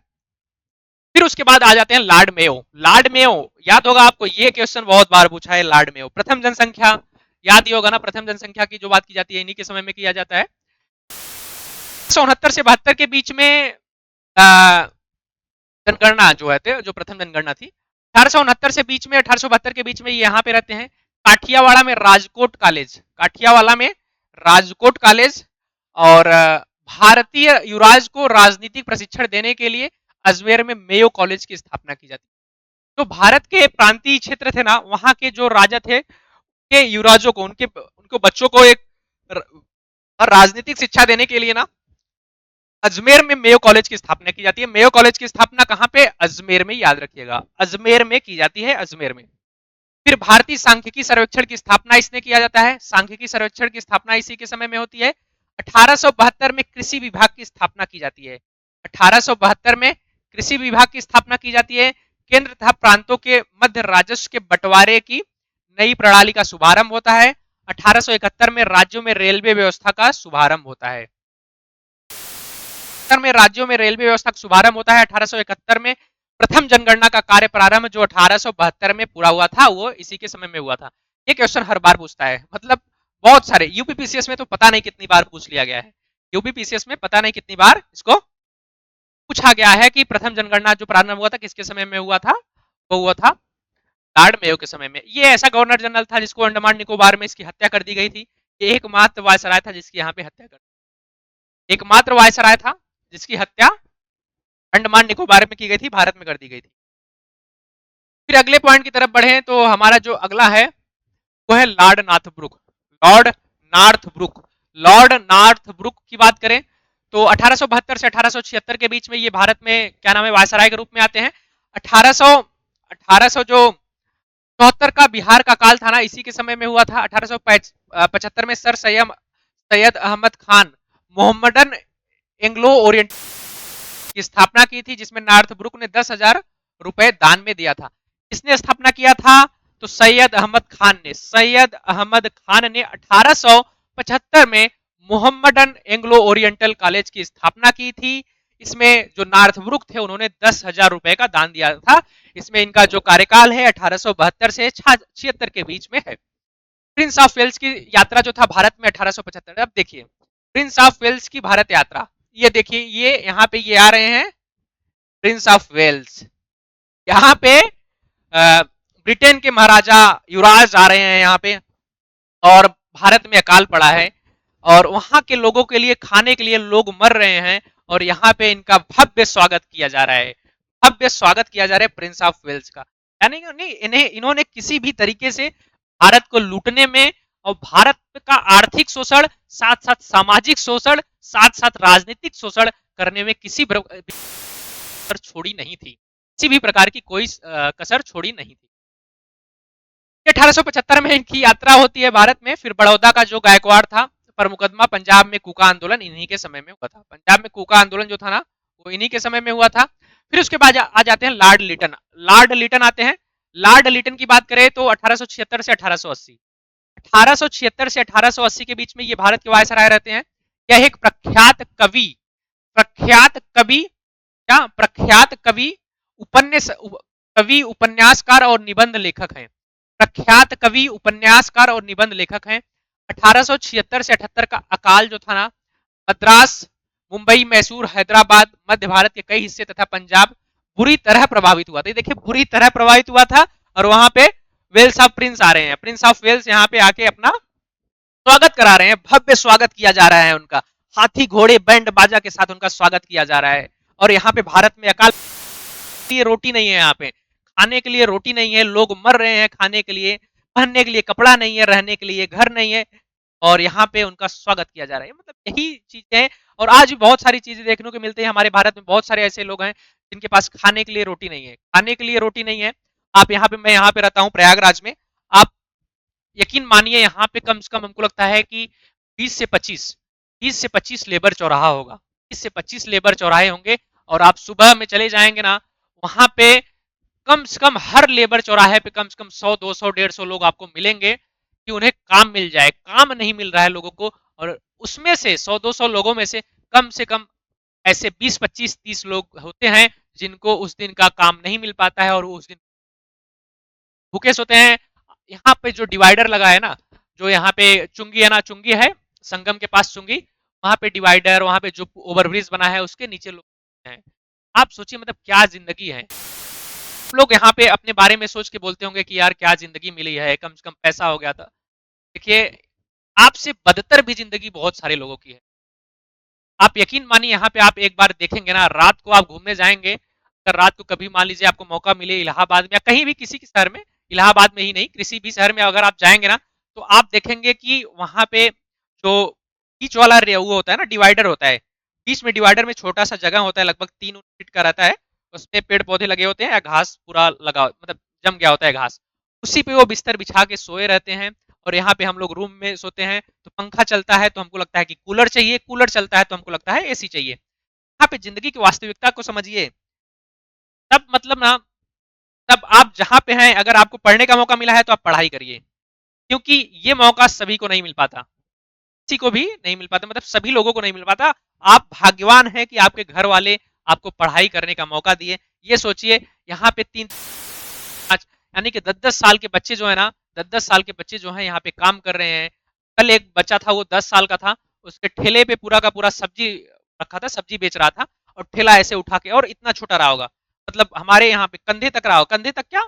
फिर उसके बाद आ जाते हैं लॉर्ड मेयो। लॉर्ड मेयो याद होगा आपको, ये क्वेश्चन बहुत बार पूछा है। लॉर्ड मेयो प्रथम जनसंख्या याद ही होगा ना, प्रथम जनसंख्या की जो बात की जाती है इन्हीं के समय में किया जाता है। 1969 से 72 के बीच में जनगणना जो है जो प्रथम जनगणना थी 1869 से बीच में 1872 के बीच में यहाँ पे रहते हैं। काठियावाड़ा में राजकोट कॉलेज, काठियावाड़ा में राजकोट कॉलेज, और भारतीय युवराज को राजनीतिक प्रशिक्षण देने के लिए अजमेर में मेयो कॉलेज की स्थापना की जाती है। जो भारत के प्रांतीय क्षेत्र थे ना, वहां के जो राजा थे के युवराजों को, उनको बच्चों को एक राजनीतिक शिक्षा देने के लिए ना अजमेर में मेयो कॉलेज की स्थापना की जाती है। मेयो कॉलेज की स्थापना कहां पे? अजमेर में, याद रखिएगा अजमेर में की जाती है, अजमेर में। फिर भारतीय सांख्यिकी सर्वेक्षण की स्थापना इसने किया जाता है। सांख्यिकी सर्वेक्षण की स्थापना इसी के समय में होती है। 1872 में कृषि विभाग की स्थापना की जाती है। 1872 में कृषि विभाग की स्थापना की जाती है। केंद्र तथा प्रांतों के मध्य राजस्व के बंटवारे की नई प्रणाली का शुभारंभ होता है। 1871 में राज्यों में रेलवे व्यवस्था का शुभारंभ होता है। में राज्यों में रेलवे व्यवस्था का शुभारंभ होता है। 1871 में प्रथम जनगणना का कार्य प्रारंभ जो 1872 में पूरा हुआ था वो इसी के समय में हुआ था। ये क्वेश्चन हर बार पूछता है, मतलब बहुत सारे यूपीपीसीएस में तो पता नहीं कितनी बार पूछ लिया गया है। यूपीपीसीएस में पता नहीं कितनी बार इसको पूछा गया है कि प्रथम जनगणना जो प्रारंभ हुआ था किसके समय में हुआ था? वो हुआ था लॉर्ड मेयो के समय में। ये ऐसा गवर्नर जनरल था जिसको अंडमान निकोबार में इसकी हत्या कर दी गई थी। ये एकमात्र वायसराय था जिसकी यहाँ पे हत्या कर, एकमात्र वायसराय था जिसकी हत्या अंडमान निकोबार में की गई थी, भारत में कर दी गई थी। फिर अगले पॉइंट की तरफ बढ़े तो हमारा जो अगला है वो है Lord Northbrook. Lord Northbrook, Lord Northbrook की बात करें तो 1872 से 1876 के बीच में ये भारत में क्या नाम है, वायसराय के रूप में आते हैं। 1800 जो 74 का बिहार का काल था ना, इसी के समय में हुआ था। 1875 में sir Syed Ahmad Khan Mohammedan Anglo Orient की स्थापना की थी, जिसमें नॉर्थब्रुक ने 10,000 रुपए दान में दिया था। किसने स्थापना किया था? तो सैयद अहमद खान ने। सैयद अहमद खान ने 1875 में मोहम्मदन एंग्लो ओरिएंटल कॉलेज की स्थापना की थी। इसमें जो नॉर्थब्रुक थे उन्होंने 10,000 रुपए का दान दिया था। इसमें इनका जो कार्यकाल है 1872 से 76 के बीच में है। प्रिंस ऑफ वेल्स की यात्रा जो था भारत में 1875। अब देखिए प्रिंस ऑफ वेल्स की भारत यात्रा, ये देखिए ये यहाँ पे ये आ रहे हैं प्रिंस ऑफ वेल्स। यहाँ पे ब्रिटेन के महाराजा युवराज आ रहे हैं यहाँ पे, और भारत में अकाल पड़ा है और वहां के लोगों के लिए खाने के लिए लोग मर रहे हैं, और यहाँ पे इनका भव्य स्वागत किया जा रहा है। भव्य स्वागत किया जा रहा है प्रिंस ऑफ वेल्स का। यानी नहीं इन्होंने किसी भी तरीके से भारत को लूटने में और भारत का आर्थिक शोषण, साथ साथ सामाजिक शोषण, साथ साथ राजनीतिक शोषण करने में किसी कसर छोड़ी नहीं थी। किसी भी प्रकार की कोई कसर छोड़ी नहीं थी। 1875 में इनकी यात्रा होती है भारत में। फिर बड़ौदा का जो गायकवाड़ था पर मुकदमा, पंजाब में कूका आंदोलन इन्हीं के समय में हुआ था। पंजाब में कूका आंदोलन जो था ना वो इन्हीं के समय में हुआ था। फिर उसके बाद आ जाते हैं लॉर्ड लिटन। लॉर्ड लिटन आते हैं। लॉर्ड लिटन की बात करें तो 1876 से 1880, 1876 से 1880 के बीच में ये भारत के वायसराय रहते हैं। यह एक प्रख्यात कवि, प्रख्यात कवि, उपन्यासकार और निबंध लेखक हैं। प्रख्यात कवि, उपन्यासकार और निबंध लेखक हैं। 1876 से 78 का अकाल जो था ना, मद्रास, मुंबई, मैसूर, हैदराबाद, मध्य भारत के कई हिस्से तथा पंजाब बुरी तरह प्रभावित हुआ था। देखिए बुरी तरह प्रभावित हुआ था, और वहां पे वेल्स ऑफ प्रिंस आ रहे हैं। प्रिंस ऑफ वेल्स यहाँ पे आके अपना स्वागत करा रहे हैं। भव्य स्वागत किया जा रहा है उनका, हाथी घोड़े बैंड बाजा के साथ उनका स्वागत किया जा रहा है। और यहाँ पे भारत में अकाल, रोटी नहीं है, यहाँ पे खाने के लिए रोटी नहीं है, लोग मर रहे हैं खाने के लिए, पहनने के लिए कपड़ा नहीं है, रहने के लिए घर नहीं है, और यहाँ पे उनका स्वागत किया जा रहा है। मतलब यही चीजें हैं। और आज भी बहुत सारी चीजें देखने को मिलती है हमारे भारत में। बहुत सारे ऐसे लोग हैं जिनके पास खाने के लिए रोटी नहीं है, खाने के लिए रोटी नहीं है। आप यहाँ पे, मैं यहाँ पे रहता हूँ प्रयागराज में, आप यकीन मानिए यहाँ पे कम से कम हमको लगता है कि 20 से 25 30 से 25 लेबर चौराहा होगा, 30 से 25 लेबर चौराहे होंगे। और आप सुबह में चले जाएंगे ना, वहां पे कम से कम हर लेबर चौराहे पे कम से कम 100 200 150 लोग आपको मिलेंगे कि उन्हें काम मिल जाए। काम नहीं मिल रहा है लोगों को, और उसमें से 100 200 लोगों में से कम ऐसे 20 25 30 लोग होते हैं जिनको उस दिन का काम नहीं मिल पाता है और वो उस दिन भूखे सोते हैं। यहाँ पे जो डिवाइडर लगा है ना, जो यहाँ पे चुंगी है ना, चुंगी है संगम के पास चुंगी, वहां पे डिवाइडर, वहां पे जो ओवरब्रिज बना है उसके नीचे लोग हैं। आप सोचिए मतलब क्या जिंदगी है। लोग यहाँ पे अपने बारे में सोच के बोलते होंगे कि यार क्या जिंदगी मिली है, कम से कम पैसा हो गया था। देखिए, आपसे बदतर भी जिंदगी बहुत सारे लोगों की है। आप यकीन मानिए यहाँ पे आप एक बार देखेंगे ना, रात को आप घूमने जाएंगे, अगर रात को कभी मान लीजिए आपको मौका मिले इलाहाबाद में या कहीं भी किसी के शहर में, इलाहाबाद में ही नहीं किसी भी शहर में अगर आप जाएंगे ना, तो आप देखेंगे कि वहां पे जो बीच वाला वो होता है ना, डिवाइडर होता है, बीच में डिवाइडर में छोटा सा जगह होता है, लगभग 3 फीट का रहता है। उसमें पेड़ पौधे लगे होते हैं या घास पूरा लगा मतलब जम गया होता है घास, उसी पे वो बिस्तर बिछा के सोए रहते हैं। और यहाँ पे हम लोग रूम में सोते हैं तो पंखा चलता है तो हमको लगता है कि कूलर चाहिए, कूलर चलता है तो हमको लगता है एसी चाहिए। यहाँ पे जिंदगी की वास्तविकता को समझिए। तब मतलब ना, तब आप जहां पे हैं, अगर आपको पढ़ने का मौका मिला है तो आप पढ़ाई करिए, क्योंकि ये मौका सभी को नहीं मिल पाता, किसी को भी नहीं मिल पाता, मतलब सभी लोगों को नहीं मिल पाता। आप भाग्यवान हैं कि आपके घर वाले आपको पढ़ाई करने का मौका दिए। ये सोचिए, यहाँ पे 3 यानी कि 10-10 साल के बच्चे जो है ना, 10-10 साल के बच्चे जो है यहाँ पे काम कर रहे हैं। कल एक बच्चा था, वो 10 साल का था, उसके ठेले पे पूरा का पूरा सब्जी रखा था, सब्जी बेच रहा था, और ठेला ऐसे उठा के, और इतना छोटा रहा होगा, मतलब हमारे यहाँ पे कंधे तक रहा होगा, कंधे तक क्या,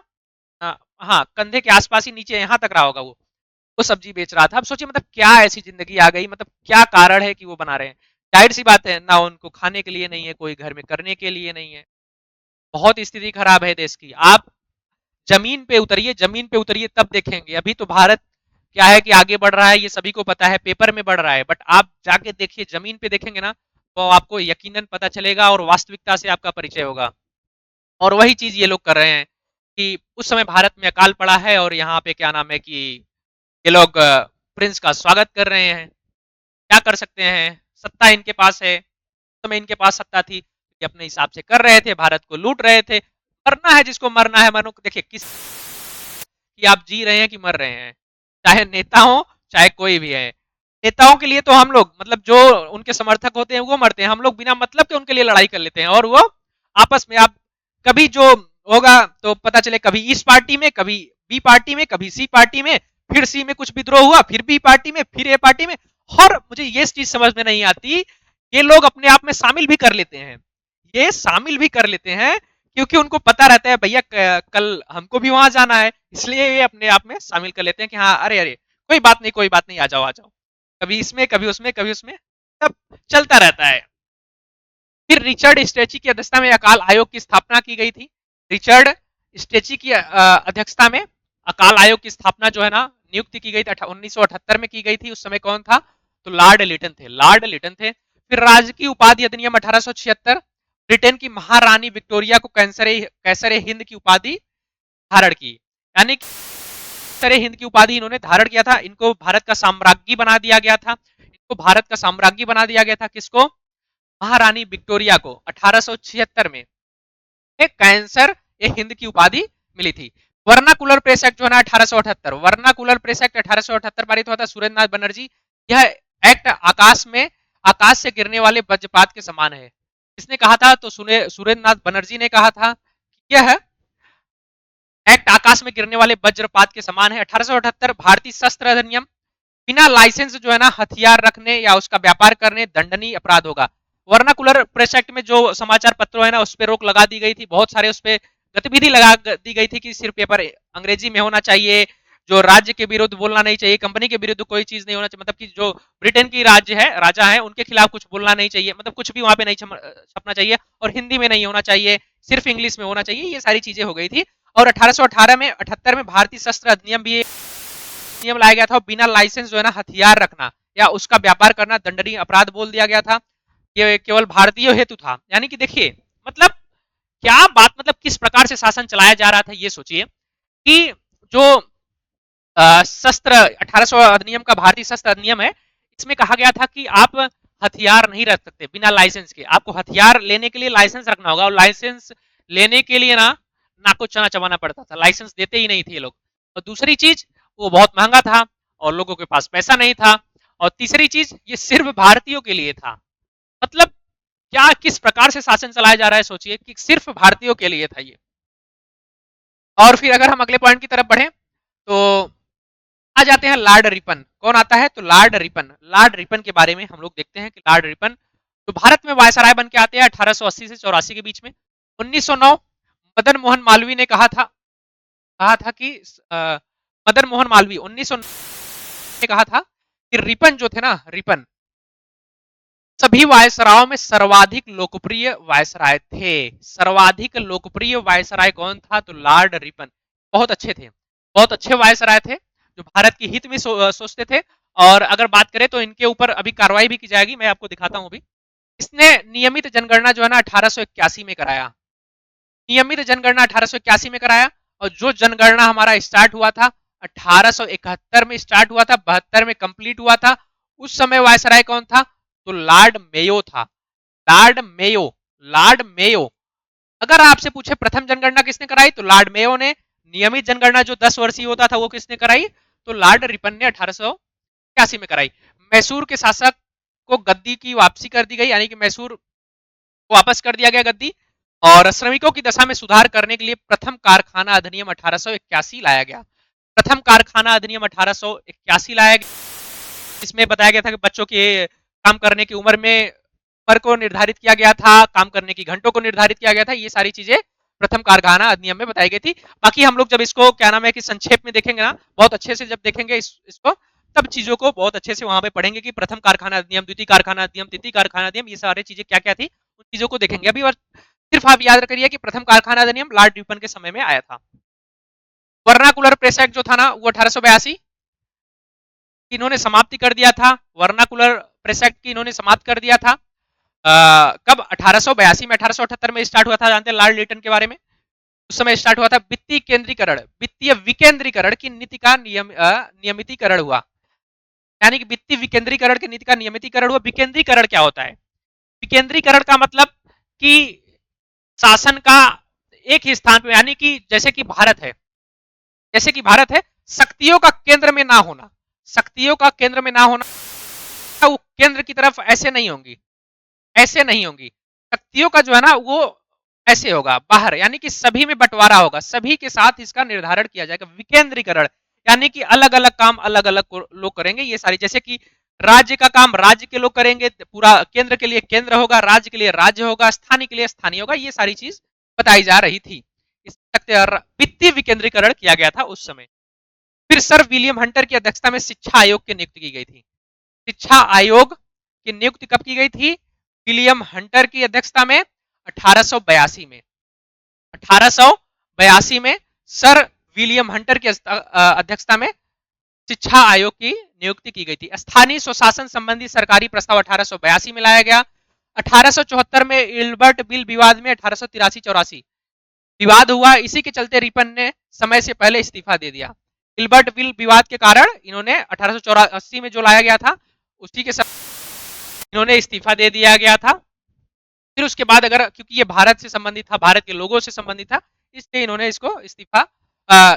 हाँ कंधे के आसपास ही, नीचे यहाँ तक रहा होगा, वो सब्जी बेच रहा था। अब सोचिए मतलब क्या ऐसी जिंदगी आ गई, मतलब क्या कारण है कि वो बना रहे हैं। जाहिर सी बात है ना, उनको खाने के लिए नहीं है, कोई घर में करने के लिए नहीं है। बहुत स्थिति खराब है देश की। आप जमीन पे उतरिए, जमीन पे उतरिए, तब देखेंगे। अभी तो भारत क्या है कि आगे बढ़ रहा है, ये सभी को पता है, पेपर में बढ़ रहा है, बट आप जाके देखिए, जमीन पे देखेंगे ना, तो आपको यकीनन पता चलेगा और वास्तविकता से आपका परिचय होगा। और वही चीज ये लोग कर रहे हैं कि उस समय भारत में अकाल पड़ा है और यहाँ पे क्या नाम है कि ये लोग प्रिंस का स्वागत कर रहे हैं। क्या कर सकते हैं, सत्ता इनके पास है, समय इनके पास सत्ता थी, ये अपने हिसाब से कर रहे थे, भारत को लूट रहे थे। मरना है जिसको मरना है मरो। देखिए किस कि आप जी रहे हैं कि मर रहे हैं, चाहे नेता हो चाहे कोई भी है। नेताओं के लिए तो हम लोग मतलब जो उनके समर्थक होते हैं वो मरते हैं, हम लोग बिना मतलब के उनके लिए लड़ाई कर लेते हैं। और वो आपस में, आप कभी जो होगा तो पता चले, कभी इस पार्टी में, कभी बी पार्टी में, कभी सी पार्टी में, फिर सी में कुछ विद्रोह हुआ, फिर बी पार्टी में, फिर ए पार्टी में। और मुझे ये चीज समझ में नहीं आती, ये लोग अपने आप में शामिल भी कर लेते हैं, ये शामिल भी कर लेते हैं, क्योंकि उनको पता रहता है भैया कल हमको भी वहां जाना है, इसलिए ये अपने आप में शामिल कर लेते हैं कि हाँ अरे अरे कोई बात नहीं, कोई बात नहीं, आ जाओ आ जाओ, कभी इसमें कभी उसमें कभी उसमें, सब चलता रहता है। फिर रिचर्ड स्टेची की अध्यक्षता में अकाल आयोग की स्थापना की गई थी। रिचर्ड स्टेची की अध्यक्षता में अकाल आयोग की स्थापना जो है ना, नियुक्ति की गई थी 1978 में की गई थी। उस समय कौन था, तो लॉर्ड लिटन थे, लॉर्ड लिटन थे। फिर राजकीय उपाधि अधिनियम 1876, ब्रिटेन की महारानी विक्टोरिया को कैसरे हिंद की उपाधि धारण की, यानी कैसरे हिंद की उपाधि इन्होंने धारण किया था। इनको भारत का साम्राज्ञी बना दिया गया था, इनको भारत का साम्राज्ञी बना दिया गया था, किसको, महारानी विक्टोरिया को 1876 में। कैंसर ये हिंद की उपाधि मिली थी। वर्नाकुलर प्रेस एक्ट जो है ना 1878, वर्नाकुलर प्रेस एक्ट 1878 पारित हुआ था सुरेंद्र नाथ बनर्जी। यह एक्ट आकाश से गिरने वाले वज्रपात के समान है। किसने कहा था, तो सुरेंद्र नाथ बनर्जी ने कहा था कि यह एक्ट आकाश में गिरने वाले वज्रपात के समान है। 1878 भारतीय शस्त्र अधिनियम, बिना लाइसेंस जो है ना हथियार रखने या उसका व्यापार करने दंडनीय अपराध होगा। वर्नाकुलर प्रेस एक्ट में जो समाचार पत्रों है ना उस पर रोक लगा दी गई थी, बहुत सारे उस पर गतिविधि लगा दी गई थी कि सिर्फ पेपर अंग्रेजी में होना चाहिए, जो राज्य के विरुद्ध बोलना नहीं चाहिए, कंपनी के विरुद्ध कोई चीज नहीं होना चाहिए, मतलब कि जो ब्रिटेन की राज्य है, राजा है, उनके खिलाफ कुछ बोलना नहीं चाहिए, मतलब कुछ भी वहां पे नहीं छपना चाहिए, और हिंदी में नहीं होना चाहिए, सिर्फ इंग्लिश में होना चाहिए। ये सारी चीजें हो गई थी। और 1818 में 78 में भारतीय शस्त्र अधिनियम भी नियम लाया गया था, बिना लाइसेंस जो है ना हथियार रखना या उसका व्यापार करना दंडनीय अपराध बोल दिया गया था। ये केवल भारतीय हेतु था। यानी कि देखिए मतलब क्या बात, मतलब किस प्रकार से शासन चलाया जा रहा था, ये सोचिए कि जो शस्त्र 1800 अधिनियम का भारतीय शस्त्र अधिनियम है। इसमें कहा गया था कि आप हथियार नहीं रख सकते बिना लाइसेंस के। आपको हथियार लेने के लिए लाइसेंस रखना होगा, और लाइसेंस लेने के लिए ना नाक को चना चबाना पड़ता था, लाइसेंस देते ही नहीं थे ये लोग। और दूसरी चीज, वो बहुत महंगा था और लोगों के पास पैसा नहीं था। और तीसरी चीज, ये सिर्फ भारतीयों के लिए था। मतलब क्या, किस प्रकार से शासन चलाया जा रहा है, सोचिए कि सिर्फ भारतीयों के लिए था ये। और फिर अगर हम अगले पॉइंट की तरफ बढ़े तो आ जाते हैं लॉर्ड रिपन। कौन आता है? तो लॉर्ड रिपन। लॉर्ड रिपन के बारे में हम लोग देखते हैं कि लॉर्ड रिपन तो भारत में वायसराय बन के आते हैं 1880 से 84 के बीच में। 1909 मदन मोहन मालवीय ने कहा था कि मदन मोहन मालवीय 1909 ने कहा था कि रिपन जो थे ना, रिपन सभी वायसरायों में सर्वाधिक लोकप्रिय वायसराय थे। सर्वाधिक लोकप्रिय वायसराय कौन था? तो लॉर्ड रिपन। बहुत अच्छे थे, बहुत अच्छे वायसराय थे, जो भारत की हित में सोचते थे। और अगर बात करें तो इनके ऊपर अभी कार्रवाई भी की जाएगी, मैं आपको दिखाता हूं अभी। इसने नियमित जनगणना जो है ना 1881 में कराया। नियमित जनगणना 1881 में कराया। और जो जनगणना हमारा स्टार्ट हुआ था 1871 में स्टार्ट हुआ था, 72 में कंप्लीट हुआ था। उस समय वायसराय कौन था? तो लॉर्ड मेयो था। Lord Mayo. Lord Mayo. अगर आपसे पूछे प्रथम जनगणना किसने कराई, तो लॉर्ड मेयो ने। नियमित जनगणना जो 10 वर्षीय होता था वो किसने कराई? तो लॉर्ड रिपन ने 1881 में कराई। मैसूर के शासक को गद्दी की वापसी कर दी गई, यानी कि मैसूर वापस कर दिया गया गद्दी। और श्रमिकों की दशा में सुधार करने के लिए प्रथम कारखाना अधिनियम 1881 लाया गया। प्रथम कारखाना अधिनियम 1881 लाया गया। इसमें बताया गया था कि बच्चों के काम करने की उम्र को निर्धारित किया गया था, काम करने की घंटों को निर्धारित किया गया था। ये सारी चीजें प्रथम कारखाना अधिनियम में बताई गई थी। बाकी हम लोग जब इसको क्या नाम है कि संक्षेप में देखेंगे ना, बहुत अच्छे से जब देखेंगे इसको, तब चीजों को बहुत अच्छे से वहां पे पढ़ेंगे कि प्रथम कारखाना अधिनियम, द्वितीय कारखाना अधिनियम, तृतीय कारखाना अधिनियम, ये सारी चीजें क्या क्या थी, उन चीजों को देखेंगे। अभी सिर्फ आप याद करिए कि प्रथम कारखाना अधिनियम लॉर्ड रिपन के समय में आया था। वर्नाकुलर प्रेस एक्ट जो था ना, वो 1882 इन्होंने समाप्ति कर दिया था। वर्नाकुलर प्रेस एक्ट की इन्होंने समाप्त कर दिया था। कब? 1882 में। 1878 में स्टार्ट हुआ था, जानते हैं लॉर्ड लिटन के बारे में। उस समय स्टार्ट हुआ था वित्तीय केंद्रीकरण, वित्तीय विकेंद्रीकरण की नीति का नियमितीकरण हुआ। यानी कि वित्तीय विकेंद्रीकरण की नीति का नियमितीकरण हुआ। विकेंद्रीकरण क्या होता है? विकेंद्रीकरण का मतलब कि शासन का एक ही स्थान पे, यानी कि जैसे कि भारत है, शक्तियों का केंद्र में ना होना। शक्तियों का केंद्र में ना होना, वो केंद्र की तरफ ऐसे नहीं होंगी, ऐसे नहीं होंगी। शक्तियों का जो है ना वो ऐसे होगा बाहर, यानी कि सभी में बंटवारा होगा, सभी के साथ इसका निर्धारण किया जाएगा। विकेंद्रीकरण यानी कि अलग अलग काम अलग अलग लोग करेंगे। ये सारी, जैसे कि राज्य का काम राज्य के लोग करेंगे, पूरा केंद्र के लिए केंद्र होगा, राज्य के लिए राज्य होगा, स्थानीय के लिए स्थानीय होगा। ये सारी चीज बताई जा रही थी। वित्तीय विकेंद्रीकरण किया गया था उस समय। फिर सर विलियम हंटर की अध्यक्षता में शिक्षा आयोग की नियुक्ति की गई थी। शिक्षा आयोग की नियुक्ति कब की गई थी? विलियम हंटर की अध्यक्षता में 1882 में। 1882 में सर विलियम हंटर की अध्यक्षता में शिक्षा आयोग की नियुक्ति की गई थी। स्थानीय स्वशासन संबंधी सरकारी प्रस्ताव 1882 में लाया गया। 1874 में इल्बर्ट बिल विवाद में 1883-84 विवाद हुआ। इसी के चलते रिपन ने समय से पहले इस्तीफा दे दिया। इल्बर्ट बिल विवाद के कारण इन्होंने 1884 में जो लाया गया था, उसी के साथ इन्होंने इस्तीफा दे दिया गया था। फिर उसके बाद, अगर क्योंकि ये भारत से संबंधित था, भारत के लोगों से संबंधित था, इसलिए इन्होंने इसको इस्तीफा,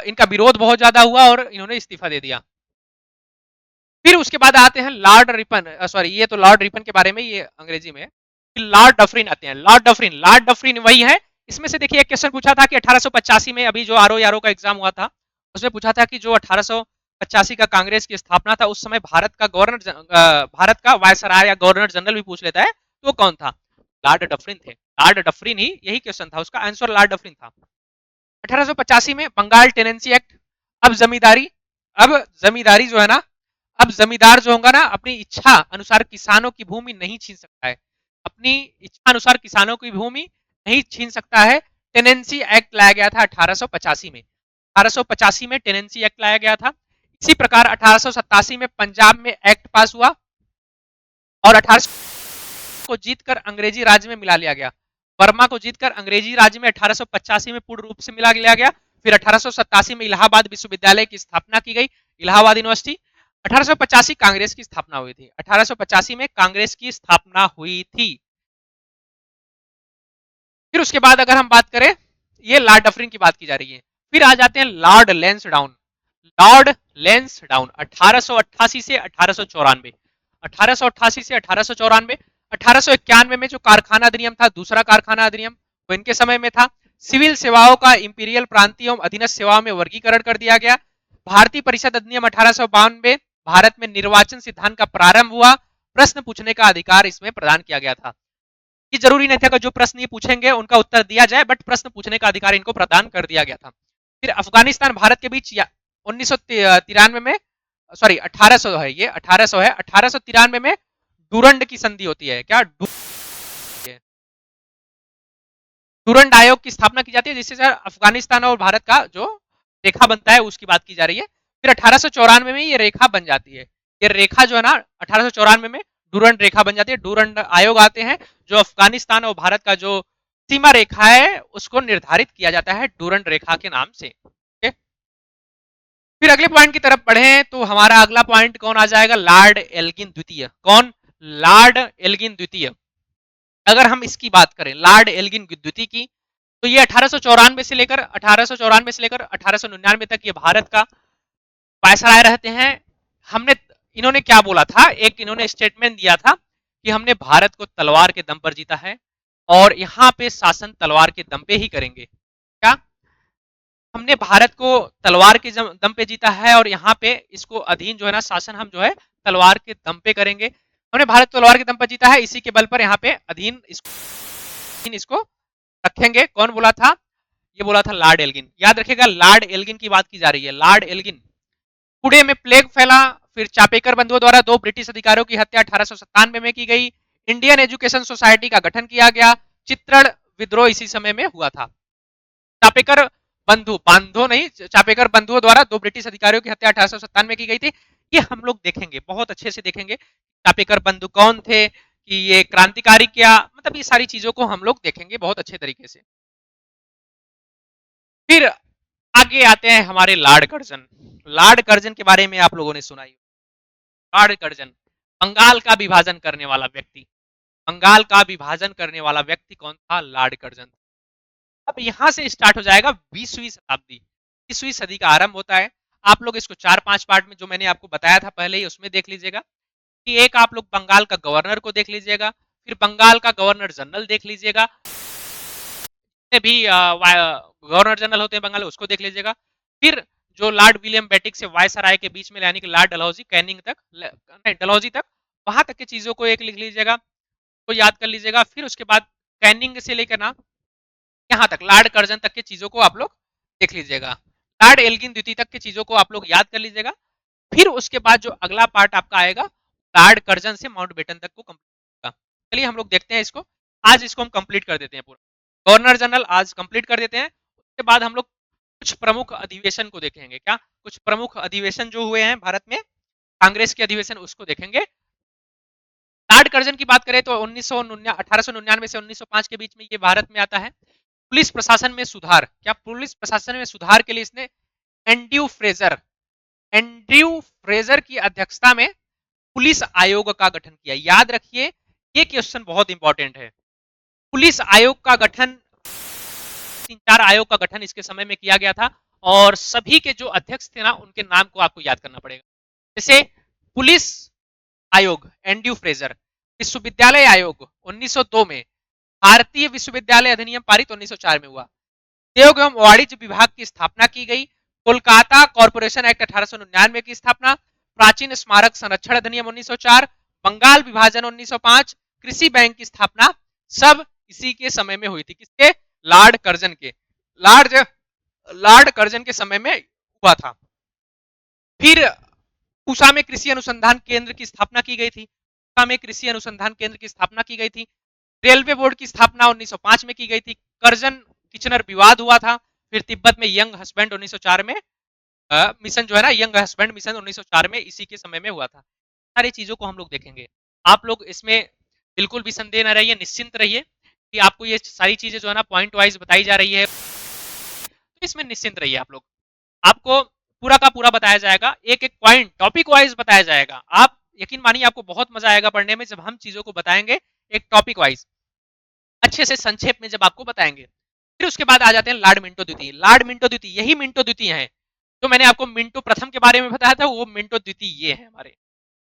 इनका विरोध बहुत ज्यादा हुआ और इन्होंने इस्तीफा दे दिया। फिर उसके बाद आते हैं लॉर्ड रिपन, सॉरी ये तो लॉर्ड रिपन के बारे में, ये अंग्रेजी में। लॉर्ड डफरिन आते हैं। लॉर्ड डफरिन वही है। इसमें से देखिए एक क्वेश्चन पूछा था कि 1885 में, अभी जो आरओ यारो का एग्जाम हुआ था, उसमें पूछा था कि जो 1885 का कांग्रेस की स्थापना था, उस समय भारत का वायसराय या गवर्नर जनरल भी पूछ लेता है, तो कौन था? लॉर्ड डफरिन थे। लॉर्ड डफरिन ही, यही क्वेश्चन था, उसका आंसर लॉर्ड डफरिन था। 1885 में बंगाल टेनेंसी एक्ट। अब जमींदारी जो है ना, अब जमींदार जो होगा ना, अपनी इच्छा अनुसार किसानों की भूमि नहीं छीन सकता है। अपनी इच्छा अनुसार किसानों की भूमि नहीं छीन सकता है। टेनेंसी एक्ट लाया गया था 1885 में। 1885 में टेनेंसी एक्ट लाया गया था। इसी प्रकार 1887 में पंजाब में एक्ट पास हुआ और 1800 को जीतकर अंग्रेजी राज्य में मिला लिया गया। बर्मा को जीतकर अंग्रेजी राज्य में 1885 में पूर्ण रूप से मिला लिया गया। फिर 1887 में इलाहाबाद विश्वविद्यालय की स्थापना की गई, इलाहाबाद यूनिवर्सिटी। 1885 कांग्रेस की स्थापना हुई थी, 1885 में कांग्रेस की स्थापना हुई थी। फिर उसके बाद अगर हम बात करें, ये लॉर्ड डफरिन की बात की जा रही है। फिर आ जाते हैं लॉर्ड लेंसडाउन। लॉर्ड लेंसडाउन 1888 से 1894, 1888 से 1894। 1891 में जो कारखाना अधिनियम था, दूसरा कारखाना अधिनियम, वो इनके समय में था। सिविल सेवाओं का इंपीरियल प्रांतीय एवं अधीनस्थ सेवाओं में वर्गीकरण कर दिया गया। भारतीय परिषद अधिनियम 1892, भारत में निर्वाचन सिद्धांत का प्रारंभ हुआ। प्रश्न पूछने का अधिकार इसमें प्रदान किया गया था। ये जरूरी नहीं था कि जो प्रश्न ये पूछेंगे उनका उत्तर दिया जाए, बट प्रश्न पूछने का अधिकार इनको प्रदान कर दिया गया था। फिर अफगानिस्तान भारत के बीच 1993 में, सॉरी 1800 है, ये 1800 है, 1893 में डूरंड की संधि होती है। क्या डूरंड आयोग की स्थापना की जाती है, जिससे अफगानिस्तान और भारत का जो रेखा बनता है उसकी बात की जा रही है। फिर 1894 में ये रेखा बन जाती है। ये रेखा जो है ना 1894 में डूरंड रेखा बन जाती है। डूरंड आयोग आते हैं, जो अफगानिस्तान और भारत का जो सीमा रेखा है उसको निर्धारित किया जाता है डूरंड रेखा के नाम से। फिर अगले पॉइंट की तरफ बढ़े तो हमारा अगला पॉइंट कौन आ जाएगा? लॉर्ड एल्गिन द्वितीय। कौन? लॉर्ड एल्गिन द्वितीय। अगर हम इसकी बात करें लॉर्ड एल्गिन द्वितीय की, तो ये 1894 से लेकर 1899 तक ये भारत का वायसराय रहते हैं। हमने इन्होंने क्या बोला था, एक इन्होंने स्टेटमेंट दिया था कि हमने भारत को तलवार के दम पर जीता है और यहाँ पे शासन तलवार के दम पे ही करेंगे। क्या हमने भारत को तलवार के दम पे जीता है और यहाँ पे इसको अधीन जो है ना शासन हम जो है तलवार के दम पे करेंगे। हमने भारत तलवार के दम पर जीता है, इसी के बल पर यहाँ पे अधीन इसको रखेंगे। कौन बोला था? ये बोला था लॉर्ड एल्गिन। याद रखिएगा लॉर्ड एल्गिन की बात की जा रही है। Lord Elgin. पुणे में प्लेग फैला, फिर चापेकर बंधुओं द्वारा 2 ब्रिटिश अधिकारियों की हत्या 1897 में की गई। इंडियन एजुकेशन सोसाइटी का गठन किया गया। चित्रण विद्रोह इसी समय में हुआ था। चापेकर बांधो नहीं, चापेकर बंधुओं द्वारा 2 ब्रिटिश अधिकारियों की हत्या 1897 में की गई थी। ये हम लोग देखेंगे, बहुत अच्छे से देखेंगे चापेकर बंधु कौन थे, कि ये क्रांतिकारी क्या, मतलब ये सारी चीजों को हम लोग देखेंगे बहुत अच्छे तरीके से। फिर आगे आते हैं हमारे लॉर्ड कर्जन। लॉर्ड कर्जन के बारे में आप लोगों ने सुना ही। लॉर्ड कर्जन बंगाल का विभाजन करने वाला व्यक्ति। बंगाल का विभाजन करने वाला व्यक्ति कौन था? Lord Curzon. अब यहां से स्टार्ट हो जाएगा 20वीं शताब्दी। 20वीं सदी का आरंभ होता है। आप लोग इसको 4-5 पार्ट में जो मैंने आपको बताया था पहले ही उसमें देख लीजिएगा कि एक आप लोग बंगाल का गवर्नर को देख लीजिएगा, फिर बंगाल का गवर्नर जनरल देख लीजिएगा, भी गवर्नर जनरल होते हैं बंगाल उसको देख लीजिएगा। फिर जो लॉर्ड विलियम बेटिक से वायसराय के बीच में यानी कि लॉर्ड डलहौजी कैनिंग तक, नहीं डलहौजी तक, वहां तक की चीजों को एक लिख लीजिएगा, तो याद कर लीजिएगा। फिर उसके बाद कैनिंग से लेकर ना यहाँ तक लॉर्ड कर्जन तक की चीजों को आप लोग देख लीजिएगा। लॉर्ड एल्गिन द्वितीय तक की चीजों को आप लोग याद कर लीजिएगा। फिर उसके बाद जो अगला पार्ट आपका आएगा लॉर्ड कर्जन से माउंटबेटन तक को कंप्लीट। चलिए हम लोग देखते हैं इसको। आज इसको हम कंप्लीट कर देते हैं पूरा। गवर्नर जनरल आज कंप्लीट कर देते हैं। उसके बाद हम लोग कुछ प्रमुख अधिवेशन को देखेंगे। क्या कुछ प्रमुख अधिवेशन जो हुए हैं भारत में, कांग्रेस के अधिवेशन, उसको देखेंगे। लॉर्ड कर्जन की बात करें तो 1899 से 1905 के बीच में ये भारत में आता है। पुलिस प्रशासन में सुधार। क्या पुलिस प्रशासन में सुधार के लिए इसने एंड्रयू फ्रेजर की अध्यक्षता में पुलिस आयोग का गठन किया। याद रखिए ये क्वेश्चन बहुत इंपॉर्टेंट है। पुलिस आयोग का गठन, 3-4 आयोग का गठन इसके समय में किया गया था और सभी के जो अध्यक्ष थे ना उनके नाम को आपको याद करना पड़ेगा। जैसे पुलिस आयोग एंड्रयू फ्रेजर, विश्वविद्यालय आयोग 1902 में, भारतीय विश्वविद्यालय अधिनियम पारित 1904 में हुआ, उद्योग एवं वाणिज्य विभाग की स्थापना की गई, कोलकाता कॉर्पोरेशन एक्ट 1899 की स्थापना, प्राचीन स्मारक संरक्षण अधिनियम 1904, बंगाल विभाजन 1905, कृषि बैंक की स्थापना, सब इसी के समय में हुई थी। किसके? लॉर्ड कर्जन के। लॉर्ड कर्जन के समय में हुआ था। फिर पूसा में कृषि अनुसंधान केंद्र की स्थापना की गई थी। पूसा में कृषि अनुसंधान केंद्र की स्थापना की गई थी। रेलवे बोर्ड की स्थापना 1905 में की गई थी। कर्जन किचनर विवाद हुआ था। फिर तिब्बत में यंग हस्बैंड 1904 में मिशन जो है ना, यंग हस्बैंड मिशन 1904 में इसी के समय में हुआ था। सारी चीजों को हम लोग देखेंगे। आप लोग इसमें बिल्कुल भी संदेह न रहिए, निश्चिंत रहिए कि आपको ये सारी चीजें जो है ना पॉइंट वाइज बताई जा रही है। तो इसमें निश्चिंत रहिए आप लोग, आपको पूरा का पूरा बताया जाएगा, एक एक पॉइंट टॉपिक वाइज बताया जाएगा। आप यकीन मानिए आपको बहुत मजा आएगा पढ़ने में जब हम चीजों को बताएंगे एक टॉपिक वाइज, अच्छे से संक्षेप में जब आपको बताएंगे। फिर उसके बाद आ जाते हैं लार्ड मिंटो द्वितीय। लार्ड मिंटो द्वितीय यही मिंटो द्वितीय है जो मैंने आपको मिंटो प्रथम के बारे में बताया था, वो मिंटो द्वितीय ये है हमारे।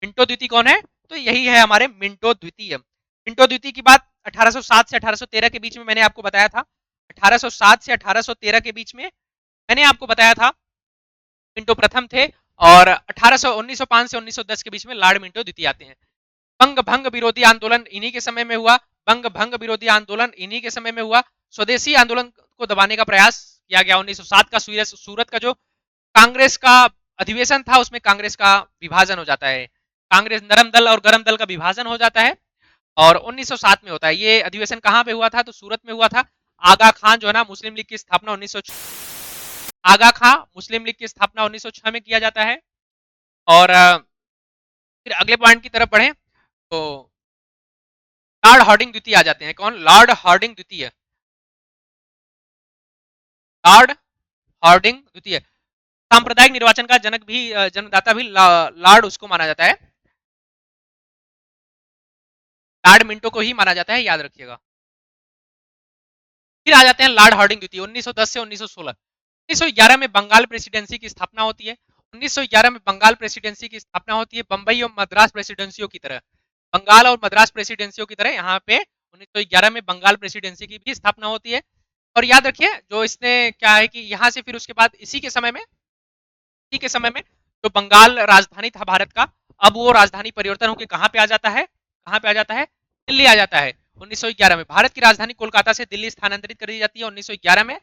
मिंटो द्वितीय कौन है? तो यही है हमारे मिंटो द्वितीय। मिंटो द्वितीय की बात 1807 से 1813 के बीच में मैंने आपको बताया था। 1807 से 1813 के बीच में मैंने आपको बताया था मिंटो प्रथम थे, और 1905 से 1910 के बीच में लॉर्ड मिंटो द्वितीय आते हैं। बंग भंग विरोधी आंदोलन इन्हीं के समय में हुआ। बंग भंग विरोधी आंदोलन इन्हीं के समय में हुआ। स्वदेशी आंदोलन को दबाने का प्रयास किया गया। 1907 का सूरत का जो कांग्रेस का अधिवेशन था उसमें कांग्रेस का विभाजन हो जाता है, कांग्रेस नरम दल और गरम दल का विभाजन हो जाता है, और 1907 में होता है। ये अधिवेशन कहां पे हुआ था? तो सूरत में हुआ था। आगा खान जो है ना, मुस्लिम लीग की स्थापना 1906, आगा खां मुस्लिम लीग की स्थापना 1906 में किया जाता है। और फिर अगले पॉइंट की तरफ बढ़े तो लॉर्ड हार्डिंग द्वितीय आ जाते हैं। कौन? लॉर्ड हार्डिंग द्वितीय। लॉर्ड हार्डिंग द्वितीय सांप्रदायिक निर्वाचन का जनक भी, जन्मदाता भी लॉर्ड उसको माना जाता है, लॉर्ड मिंटो को ही माना जाता है, याद रखिएगा। फिर आ जाते हैं लॉर्ड हार्डिंग द्वितीय 1910 से 1916। 1911 में बंगाल प्रेसिडेंसी की स्थापना होती है। 1911 में बंगाल प्रेसिडेंसी की स्थापना होती है, बंबई और मद्रास प्रेसिडेंसियों की तरह। बंगाल और मद्रास प्रेसिडेंसियों की तरह यहाँ पे 1911 में बंगाल प्रेसिडेंसी की भी स्थापना होती है। और याद रखिए जो इसने क्या है कि यहाँ से फिर उसके बाद इसी के समय में जो बंगाल राजधानी था भारत का, अब वो राजधानी परिवर्तन होकर कहाँ पे आ जाता है? कहाँ पे आ जाता है? दिल्ली आ जाता है। 1911 में भारत की राजधानी कोलकाता से दिल्ली स्थानांतरित कर दी जाती है। 1911 में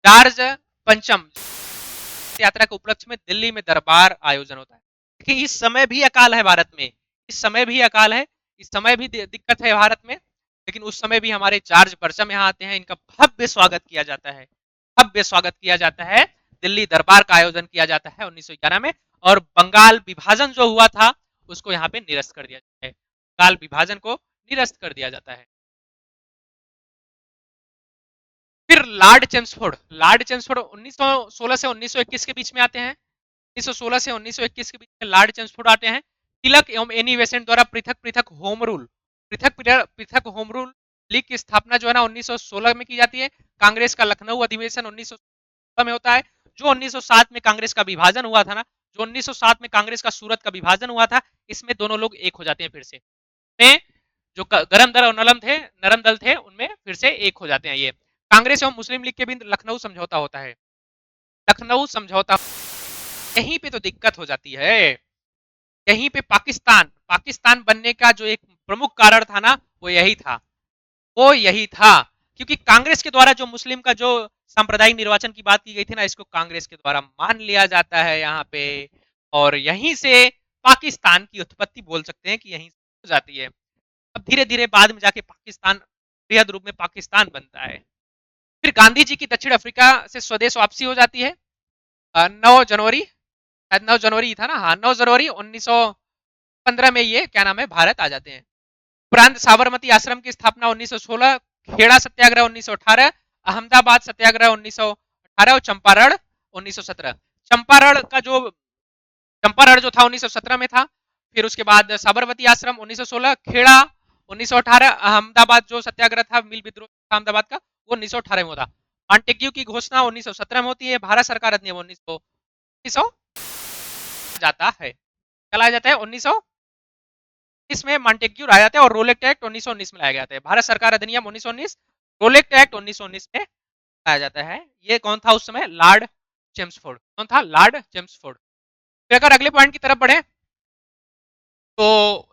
जॉर्ज पंचम यात्रा के उपलक्ष्य में दिल्ली में दरबार आयोजन होता है। देखिए इस समय भी अकाल है भारत में, इस समय भी अकाल है, इस समय भी दिक्कत है भारत में, लेकिन उस समय भी हमारे जॉर्ज परचम यहाँ आते हैं, इनका भव्य स्वागत किया जाता है, भव्य स्वागत किया जाता है। दिल्ली दरबार का आयोजन किया जाता है 1911 में, और बंगाल विभाजन जो हुआ था उसको यहाँ पे निरस्त कर दिया जाता है, बंगाल विभाजन को निरस्त कर दिया जाता है। फिर लॉर्ड चेम्सफोर्ड 1916 से 1921 के बीच में आते हैं। 1916 से 1921 के बीच में लॉर्ड चेम्सफोर्ड आते हैं। तिलक एवं एनी बेसेंट द्वारा पृथक पृथक होम रूल, पृथक पृथक होम रूल लीग की स्थापना जो है ना 1916 में की जाती है। कांग्रेस का लखनऊ अधिवेशन 1916 में होता है। जो 1907 में कांग्रेस का विभाजन हुआ था ना, जो 1907 में कांग्रेस का सूरत का विभाजन हुआ था, इसमें दोनों लोग एक हो जाते हैं फिर से, में जो गरम दल और नरम दल थे उनमें फिर से एक हो जाते हैं। ये कांग्रेस एवं मुस्लिम लीग के बीच लखनऊ समझौता होता है। लखनऊ समझौता, यहीं पे तो दिक्कत हो जाती है। यहीं पे पाकिस्तान पाकिस्तान बनने का जो एक प्रमुख कारण था ना, वो यही था, वो यही था, क्योंकि कांग्रेस के द्वारा जो मुस्लिम का जो सांप्रदायिक निर्वाचन की बात की गई थी ना, इसको कांग्रेस के द्वारा मान लिया जाता है यहाँ पे, और यहीं से पाकिस्तान की उत्पत्ति बोल सकते हैं कि यहीं से हो जाती है। अब धीरे धीरे बाद में जाके पाकिस्तान बृहद रूप में पाकिस्तान बनता है। फिर गांधी जी की दक्षिण अफ्रीका से स्वदेश वापसी हो जाती है 9 जनवरी, शायद 9 जनवरी था ना, हाँ 9 जनवरी 1915 में ये क्या नाम है भारत आ जाते हैं। उपरांत साबरमती आश्रम की स्थापना 1916, खेड़ा सत्याग्रह 1918, अहमदाबाद सत्याग्रह 1918 और चंपारण 1917। चंपारण का जो चंपारण जो था 1917 में था। फिर उसके बाद साबरमती आश्रम 1916, खेड़ा 1918, अहमदाबाद जो सत्याग्रह था मिल विद्रोह अहमदाबाद का वो 1918 में होता। मॉन्टेग्यू की घोषणा 1917 में होती है। भारत सरकार अधिनियम 1900 जाता है, चला जाता है 1919 में मॉन्टेग्यू लाया जाता है, और रोलेक्ट एक्ट 1919 में लाया गया था। भारत सरकार अधिनियम 1919, रोलेक्ट एक्ट 1919 में लाया जाता है। ये कौन था उस समय? Lord Chelmsford. कौन था? Lord Chelmsford. फिर अगर अगले पॉइंट की तरफ बढ़े तो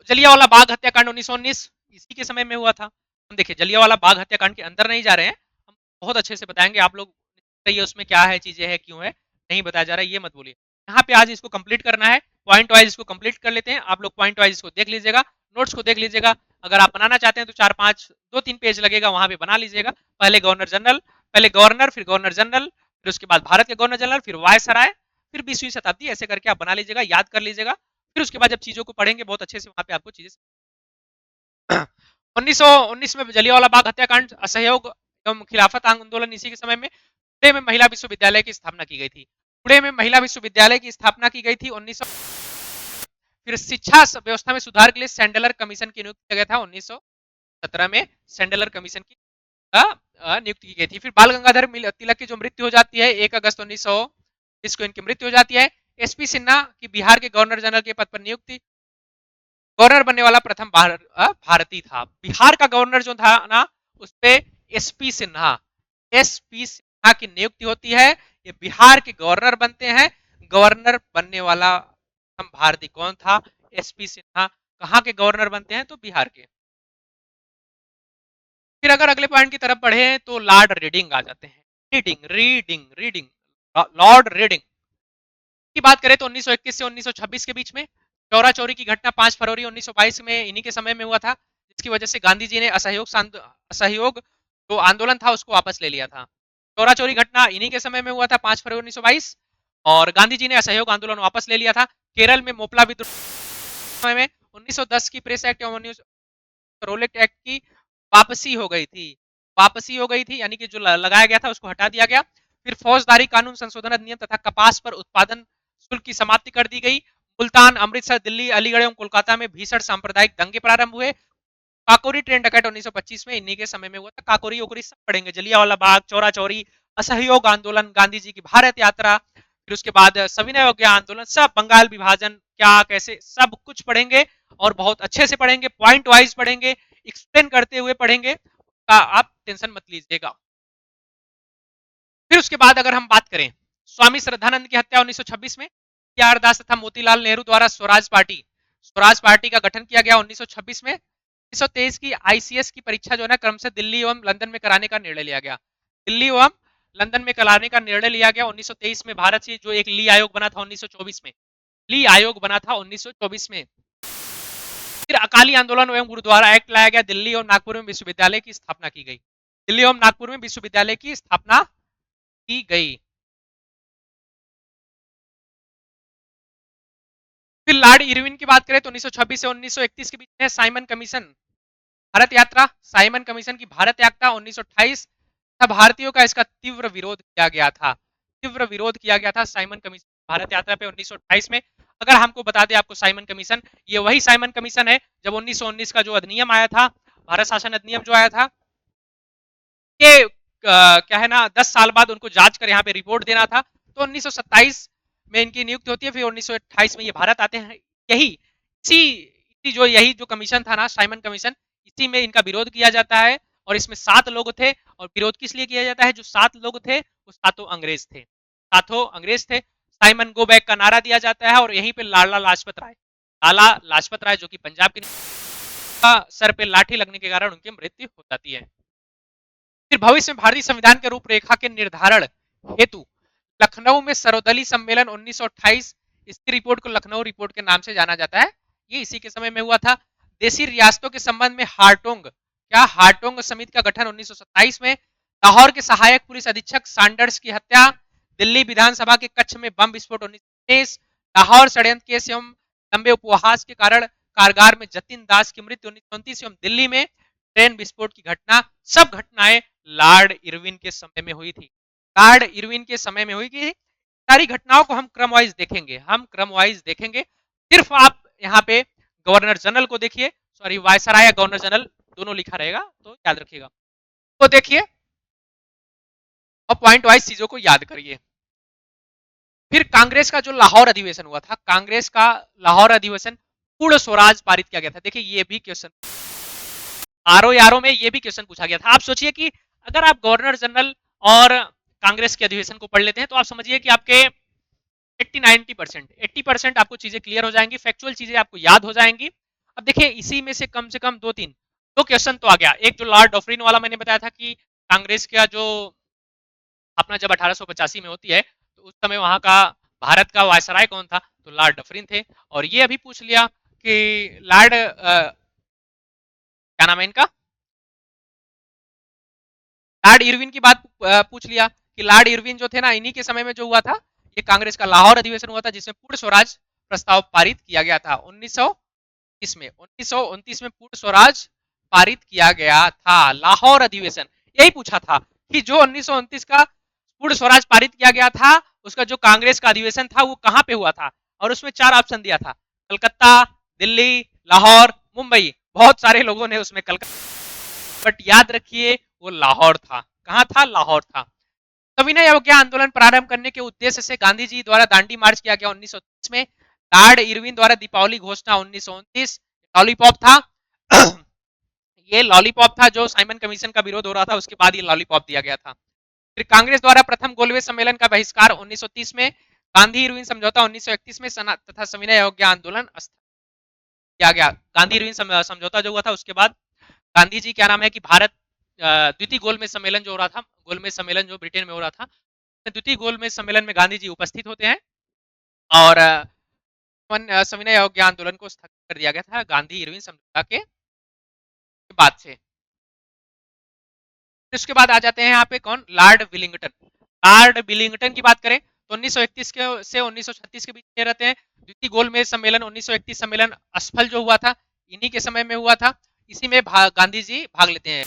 जलियांवाला बाग हत्याकांड 1919 इसी के समय में हुआ था। हम देखिए जलियांवाला बाग हत्याकांड के अंदर नहीं जा रहे हैं, हम बहुत अच्छे से बताएंगे, आप लोग ये उसमें क्या है, चीजें है, क्यों है, नहीं बताया जा रहा है, ये मत बोलिए। यहाँ पे आज इसको कंप्लीट करना है, पॉइंट वाइज इसको कंप्लीट कर लेते हैं। आप लोग पॉइंट वाइज इसको देख लीजिएगा, नोट्स को देख लीजिएगा। अगर आप बनाना चाहते हैं तो 4-5 2-3 पेज लगेगा, वहां पे बना लीजिएगा। पहले गवर्नर जनरल, पहले गवर्नर, फिर गवर्नर जनरल, फिर उसके बाद भारत के गवर्नर जनरल, फिर वायसराय, फिर 20वीं शताब्दी, ऐसे करके आप बना लीजिएगा, याद कर लीजिएगा। फिर उसके बाद जब चीजों को पढ़ेंगे बहुत अच्छे से, वहां पे आपको चीजें 1919 में जलियांवाला बाग हत्याकांड, असहयोग एवं खिलाफत आंदोलन इसी के समय में। पुणे में महिला विश्वविद्यालय की स्थापना की गई थी? पुणे में महिला विश्वविद्यालय की स्थापना की गई थी 1900। फिर शिक्षा व्यवस्था में सुधार के लिए सैंडलर कमीशन की नियुक्ति किया गया था 1917 में। सैंडलर कमीशन की नियुक्ति की गई थी। फिर बाल गंगाधर तिलक की जो मृत्यु हो जाती है 1 अगस्त 1920 को इनकी मृत्यु हो जाती है। एसपी सिन्हा की बिहार के गवर्नर जनरल के पद पर नियुक्ति। गवर्नर बनने वाला प्रथम भारतीय था। बिहार का गवर्नर जो था ना उस पे एसपी सिन्हा, एसपी सिन्हा की नियुक्ति होती है। ये बिहार के गवर्नर बनते हैं। गवर्नर बनने वाला प्रथम भारतीय कौन था? एसपी सिन्हा। कहाँ के गवर्नर बनते हैं? तो बिहार के। फिर अगर अगले पॉइंट की तरफ बढ़े तो लॉर्ड रीडिंग आ जाते हैं। Reading reading reading Lord reading की बात करें तो 1921 से 1926 के बीच में चौरा चौरी की घटना 5 फरवरी 1922 में इन्हीं के समय में हुआ था, जिसकी वजह से गांधी जी ने असहयोग जो आंदोलन था उसको वापस ले लिया था। चौरा चौरी घटना इन्हीं के समय में हुआ था 5 फरवरी 1922 और गांधी जी ने असहयोग आंदोलन वापस ले लिया था। केरल में मोपला विद्रोह में 1910 की प्रेस एक्ट एवं रोलेट एक्ट की वापसी हो गई थी। वापसी हो गई थी यानी कि जो लगाया गया था उसको हटा दिया गया। फिर फौजदारी कानून संशोधन अधिनियम तथा कपास पर उत्पादन शुल्क की समाप्ति कर दी गई। मुल्तान, अमृतसर, दिल्ली, अलीगढ़ एवं कोलकाता में भीषण सांप्रदायिक दंगे प्रारंभ हुए। काकोरी ट्रेन डकैत 1925 में इन्हीं के समय में हुआ था। काकोरी ओकोरी सब पढ़ेंगे, जलियांवाला बाग, चौरा चौरी, असहयोग आंदोलन, गांधी जी की भारत यात्रा, फिर उसके बाद सविनय अवज्ञा आंदोलन, सब बंगाल विभाजन क्या कैसे सब कुछ पढ़ेंगे और बहुत अच्छे से पढ़ेंगे, पॉइंट वाइज पढ़ेंगे, एक्सप्लेन करते हुए पढ़ेंगे। आप टेंशन मत लीजिएगा। फिर उसके बाद अगर हम बात करें स्वामी श्रद्धानंद की हत्या 1926 में, आर दास तथा मोतीलाल नेहरू द्वारा स्वराज पार्टी का गठन किया गया 1926 में। 1923 की आईसीएस की परीक्षा जो है ना क्रमशः दिल्ली एवं लंदन में कराने का निर्णय लिया गया। दिल्ली एवं लंदन में कराने का निर्णय लिया गया 1923 में। भारत से जो एक ली आयोग बना था 1924 में, ली आयोग बना था 1924 में। फिर अकाली आंदोलन एवं गुरुद्वारा एक्ट लाया गया। दिल्ली और नागपुर में विश्वविद्यालय की स्थापना की गई। दिल्ली एवं नागपुर में विश्वविद्यालय की स्थापना की गई। फिर लॉर्ड इरविन की बात करें तो 1926 से 1931 के बीच में साइमन कमीशन भारत यात्रा, साइमन कमीशन की भारत यात्रा 1928 था। भारतीयों का इसका तीव्र विरोध किया गया था। तीव्र विरोध किया गया था साइमन कमीशन भारत यात्रा पे 1928 में। अगर हमको बता दें आपको साइमन कमीशन, ये वही साइमन कमीशन है जब 1919 का जो अधिनियम आया था, भारत शासन अधिनियम जो आया था, कि क्या है ना 10 साल बाद उनको जांच कर यहाँ पे रिपोर्ट देना था। तो 1927 में इनकी नियुक्ति होती है। फिर 1928 में ये भारत आते हैं। यही जो कमीशन था ना साइमन कमीशन, इसी में इनका विरोध किया जाता है और इसमें 7 लोग थे। और विरोध किस लिए किया जाता है? जो 7 लोग थे वो सातों अंग्रेज थे, सातों अंग्रेज थे। साइमन गो बैक का नारा दिया जाता है और यहीं पे लाला लाजपत राय जो कि पंजाब के सर पे लाठी लगने के कारण उनकी मृत्यु हो जाती है। फिर भविष्य में भारतीय संविधान के रूपरेखा के निर्धारण हेतु लखनऊ में सर्वदलीय सम्मेलन 1928, इसकी रिपोर्ट को लखनऊ रिपोर्ट के नाम से जाना जाता है। ये इसी के समय में हुआ था। देशी रियासतों के संबंध में हार्टोंग समिति का गठन 1927 में। लाहौर के सहायक पुलिस अधीक्षक सैंडर्स की हत्या। दिल्ली विधानसभा के कक्ष में बम विस्फोट 1919। लाहौर षड्यंत्र केस एवं लंबे उपवास के कारण कारागार में जतिन दास की मृत्यु 1929 एवं दिल्ली में ट्रेन विस्फोट की घटना, सब घटनाएं लॉर्ड इरविन के समय में हुई थी। लॉर्ड इरविन के समय में हुई कि सारी घटनाओं को हम क्रम वाइज देखेंगे। सिर्फ आप यहाँ पे गवर्नर जनरल को देखिए, सॉरी वायसराय या गवर्नर जनरल दोनों लिखा रहेगा तो याद रखिएगा। तो देखिए और पॉइंट वाइज चीजों को याद करिए। फिर कांग्रेस का जो लाहौर अधिवेशन हुआ था, कांग्रेस का लाहौर अधिवेशन पूर्ण स्वराज पारित किया गया था। देखिए ये भी क्वेश्चन आरओ में ये भी क्वेश्चन पूछा गया था। आप सोचिए कि अगर आप गवर्नर जनरल और कांग्रेस के अधिवेशन को पढ़ लेते हैं तो आप समझिए कि आपके 80% आपको चीजें क्लियर हो जाएंगी, फैक्चुअल चीजें आपको याद हो जाएंगी। अब देखिए इसी में से कम दो क्वेश्चन तो आ गया। एक जो लॉर्ड डफरिन वाला मैंने बताया था कि कांग्रेस का जो अपना जब 1885 में होती है तो उस समय वहां का भारत का वायसराय कौन था? तो लॉर्ड डफरिन थे। और ये अभी पूछ लिया कि लॉर्ड क्या नाम है इनका, लॉर्ड इरविन की बात पूछ लिया कि लॉर्ड इरविन जो थे ना इन्हीं के समय में जो हुआ था ये कांग्रेस का लाहौर अधिवेशन हुआ था जिसमें पूर्ण स्वराज प्रस्ताव पारित किया गया था 1929 में। 1929 में पूर्ण स्वराज पारित किया गया था। लाहौर अधिवेशन यही पूछा था कि जो 1929 का पूर्ण स्वराज पारित किया गया था, उसका जो कांग्रेस का अधिवेशन था वो कहां पे हुआ था, और उसमें 4 ऑप्शन दिया था, कलकत्ता, दिल्ली, लाहौर, मुंबई। बहुत सारे लोगों ने उसमें कलकत्ता, बट याद रखिए वो लाहौर था। कहां था? लाहौर था। सविनय अवज्ञा आंदोलन प्रारंभ करने के उद्देश्य से गांधी जी द्वारा दांडी मार्च किया गया 1930 में। लॉर्ड इरविन द्वारा दीपावली घोषणा 1929। लॉलीपॉप था ये लॉलीपॉप था जो साइमन कमीशन का विरोध हो रहा था, उसके बाद ये लॉलीपॉप दिया गया था। फिर कांग्रेस द्वारा प्रथम गोलवेज सम्मेलन का बहिष्कार 1930 में। गांधी इरविन समझौता 1931 में तथा सविनय अवज्ञा आंदोलन किया गया। गांधी इरविन समझौता जो हुआ था उसके बाद गांधी जी क्या नाम है कि भारत द्वितीय गोलमेज सम्मेलन जो हो रहा था, गोलमेज सम्मेलन जो ब्रिटेन में हो रहा था, द्वितीय गोलमेज सम्मेलन में गांधी जी उपस्थित होते हैं और सविनय अवज्ञा आंदोलन को स्थगित कर दिया गया था गांधी इरविन समझौता के बाद से। उसके बाद आ जाते हैं यहाँ पे कौन? Lord Willingdon. लॉर्ड विलिंगटन की बात करें तो 1931 के से 1936 के बीच में रहते हैं। द्वितीय गोलमेज सम्मेलन 1931 सम्मेलन असफल जो हुआ था, इन्हीं के समय में हुआ था। इसी में गांधी जी भाग लेते हैं।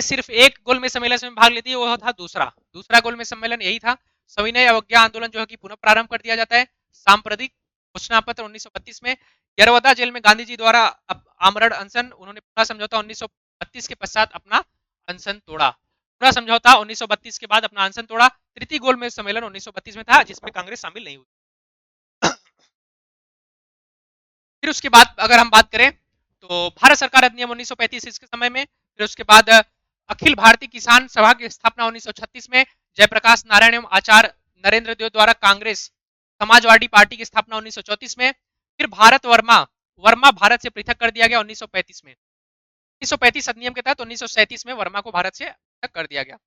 सिर्फ एक गोलमेज सम्मेलन में भाग लेती है, वो था दूसरा गोलमेज सम्मेलन यही था। सविनय अवज्ञा आंदोलन जो है कि पुनः प्रारंभ कर दिया जाता है। सांप्रदायिक घोषणा पत्र 1932 में। यरवदा जेल में गांधी जी द्वारा आमरण अनशन, उन्होंने पूरा समझौता 1932 के पश्चात अपना अनशन तोड़ा। पूरा समझौता 1932 के बाद अपना अनशन तोड़ा। तृतीय गोलमेज सम्मेलन 1932 में था जिसमें कांग्रेस शामिल नहीं हुई। फिर उसके बाद अगर हम बात करें तो भारत सरकार अधिनियम 1935 इसके समय में। फिर उसके बाद अखिल भारतीय किसान सभा की स्थापना 1936 में। जयप्रकाश नारायण एवं आचार्य नरेंद्र देव द्वारा कांग्रेस समाजवादी पार्टी की स्थापना 1934 में। फिर भारत वर्मा भारत से पृथक कर दिया गया 1935 में। 1935 अधिनियम के तहत 1937 में वर्मा को भारत से पृथक कर दिया गया।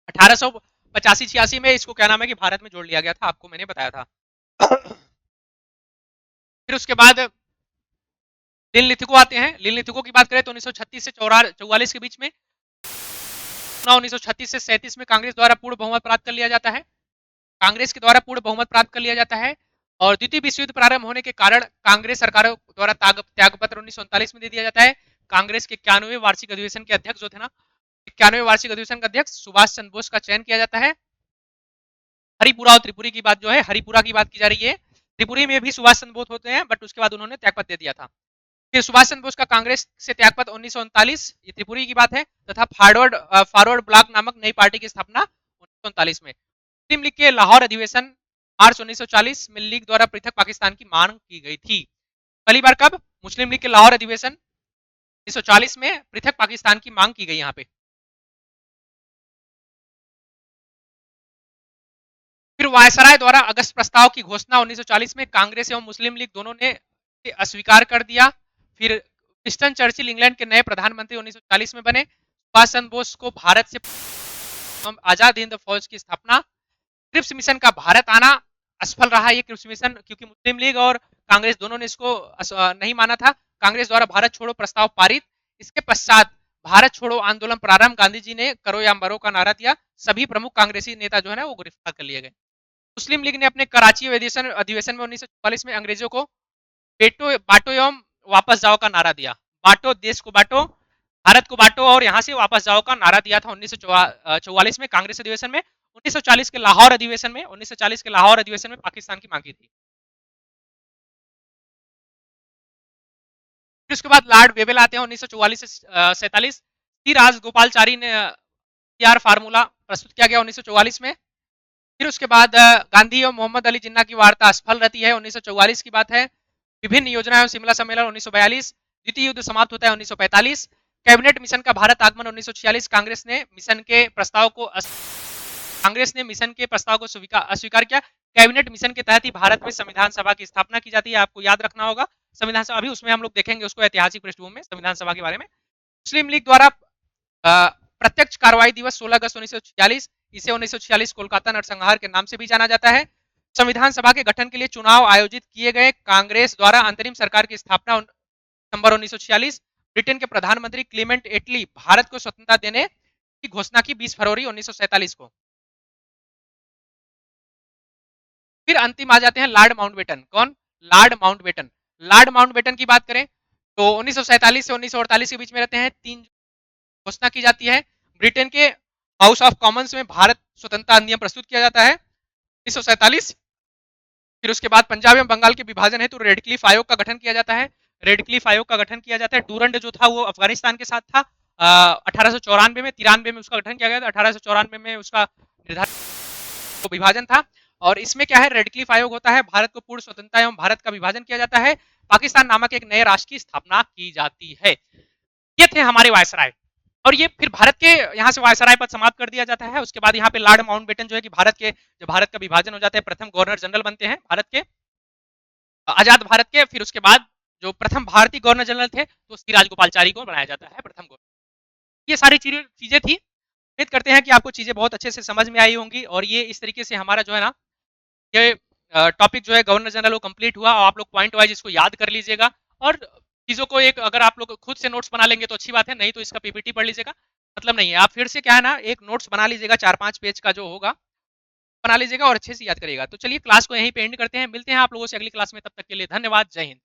1885-86 में इसको क्या नाम है कि भारत में जोड़ लिया गया था, आपको मैंने बताया था। फिर उसके बाद लिन लिथिको आते हैं। लिन लिथिको की बात करें तो 1936 से 44 के बीच में। 1936 से 37 में कांग्रेस द्वारा पूर्ण बहुमत प्राप्त कर लिया जाता है। कांग्रेस के द्वारा पूर्ण बहुमत प्राप्त कर लिया जाता है और द्वितीय विश्व युद्ध प्रारंभ होने के कारण कांग्रेस सरकारों द्वारा त्यागपत्र 1939 में दे दिया जाता है। कांग्रेस के 91वें वार्षिक अधिवेशन के अध्यक्ष जो थे ना, 91वें वार्षिक अधिवेशन का अध्यक्ष सुभाष चंद्र बोस का चयन किया जाता है। हरिपुरा और त्रिपुरी की बात जो है, हरिपुरा की बात की जा रही है। त्रिपुरी में भी सुभाष चंद्र बोस होते हैं, बट उसके बाद उन्होंने त्यागपत्र दे दिया था। फिर सुभाष चंद्र बोस का कांग्रेस से त्यागपत्र 1939, ये त्रिपुरी की बात है, तथा फॉरवर्ड ब्लॉक नामक नई पार्टी की स्थापना 1939 में। मुस्लिम लीग के लाहौर अधिवेशन मार्च 1940 में लीग द्वारा पृथक पाकिस्तान की मांग की गई थी। पहली बार कब? मुस्लिम लीग के लाहौर अधिवेशन 1940 में पृथक पाकिस्तान की मांग की गई यहाँ पे। फिर वायसराय द्वारा अगस्त प्रस्ताव की घोषणा 1940 में कांग्रेस एवं मुस्लिम लीग दोनों ने अस्वीकार कर दिया। फिर विंस्टन चर्चिल इंग्लैंड के नए प्रधानमंत्री 1940 में बने। सुभाष चंद्र बोस को भारत से आजाद हिंद फौज की स्थापना। क्रिप्स मिशन का भारत आना असफल रहा ये क्रिप्स मिशन, क्योंकि मुस्लिम लीग और कांग्रेस दोनों ने इसको नहीं माना था। कांग्रेस द्वारा भारत छोड़ो प्रस्ताव पारित। इसके पश्चात भारत छोड़ो आंदोलन प्रारंभ। गांधी जी ने करो या मरो का नारा दिया। सभी प्रमुख कांग्रेसी नेता जो है ना वो गिरफ्तार कर लिए गए। मुस्लिम लीग ने अपने कराची अधिवेशन में 1944 में अंग्रेजों को बांटो एवं वापस जाओ का नारा दिया। बांटो, देश को बांटो, भारत को बांटो और यहां से वापस जाओ का नारा दिया था 1944 में कांग्रेस अधिवेशन में। 1940 के लाहौर अधिवेशन में 1940 के लाहौर अधिवेशन में पाकिस्तान की मांग की थी। फिर उसके बाद लॉर्ड वेवेल आते हैं 1944 से 47। सी राजगोपालचारी ने फार्मूला प्रस्तुत किया गया 1944 में। फिर उसके बाद गांधी और मोहम्मद अली जिन्ना की वार्ता असफल रहती है, 1944 की बात है। विभिन्न योजनाएं शिमला सम्मेलन 1942। द्वितीय युद्ध समाप्त होता है 1945। कैबिनेट मिशन का भारत आगमन 1946। कांग्रेस ने मिशन के प्रस्ताव को अस्वीकार किया। कैबिनेट मिशन के तहत ही भारत में संविधान सभा की स्थापना की जाती है, आपको याद रखना होगा। संविधान सभा अभी उसमें हम लोग देखेंगे उसको ऐतिहासिक पृष्ठभूमि में संविधान सभा के बारे में। मुस्लिम लीग द्वारा प्रत्यक्ष कार्रवाई दिवस 16 अगस्त 1946। इसे 1946 कोलकाता नरसंहार के नाम से भी जाना जाता है। संविधान सभा के गठन के लिए चुनाव आयोजित किए गए। कांग्रेस द्वारा अंतरिम सरकार की स्थापना दिसंबर 1946। ब्रिटेन के प्रधानमंत्री क्लीमेंट एटली भारत को स्वतंत्रता देने की घोषणा की 20 फरवरी 1947 को। फिर अंतिम आ जाते हैं लॉर्ड माउंटबेटन। कौन? Lord Mountbatten. लॉर्ड माउंटबेटन की बात करें तो 1947 से 1948 के बीच में रहते हैं। 3 घोषणा की जाती है। ब्रिटेन के हाउस ऑफ कॉमन्स में भारत स्वतंत्रता अधिनियम प्रस्तुत किया जाता है 1947। फिर उसके बाद पंजाब एवं बंगाल के विभाजन है तो रेडक्लिफ आयोग का गठन किया जाता है। रेडक्लिफ आयोग का गठन किया जाता है। डूरंड जो था वो अफगानिस्तान के साथ था। 1894 में, 93 में उसका गठन किया गया था। 1894 में उसका निर्धारित विभाजन था। और इसमें क्या है, रेडक्लिफ आयोग होता है, भारत को पूर्ण स्वतंत्रता एवं भारत का विभाजन किया जाता है, पाकिस्तान नामक एक नए राष्ट्र की स्थापना की जाती है। ये थे हमारे वायसराय। और ये फिर भारत के यहाँ से वायसराय पद समाप्त कर दिया जाता है। उसके बाद यहाँ पे लॉर्ड माउंटबेटन जो है कि भारत के, जब भारत का विभाजन हो जाता है, प्रथम गवर्नर जनरल बनते हैं भारत के, आजाद भारत के। फिर उसके बाद जो प्रथम भारतीय गवर्नर जनरल थे तो श्री राजगोपालचारी को बनाया जाता है प्रथम गवर्नर। ये सारी चीजें थी। उम्मीद करते हैं कि आपको चीजें बहुत अच्छे से समझ में आई होंगी। और ये इस तरीके से हमारा जो है ना, ये टॉपिक जो है गवर्नर जनरल वो कंप्लीट हुआ। और आप लोग पॉइंट वाइज इसको याद कर लीजिएगा। और चीजों को एक, अगर आप लोग खुद से नोट्स बना लेंगे तो अच्छी बात है, नहीं तो इसका पीपीटी पढ़ लीजिएगा, मतलब नहीं है। आप फिर से क्या है ना, एक नोट्स बना लीजिएगा 4-5 पेज का जो होगा, बना लीजिएगा और अच्छे से याद करिएगा। तो चलिए क्लास को यहीं पे एंड करते हैं, मिलते हैं आप लोगों से अगली क्लास में। तब तक के लिए धन्यवाद, जय हिंद।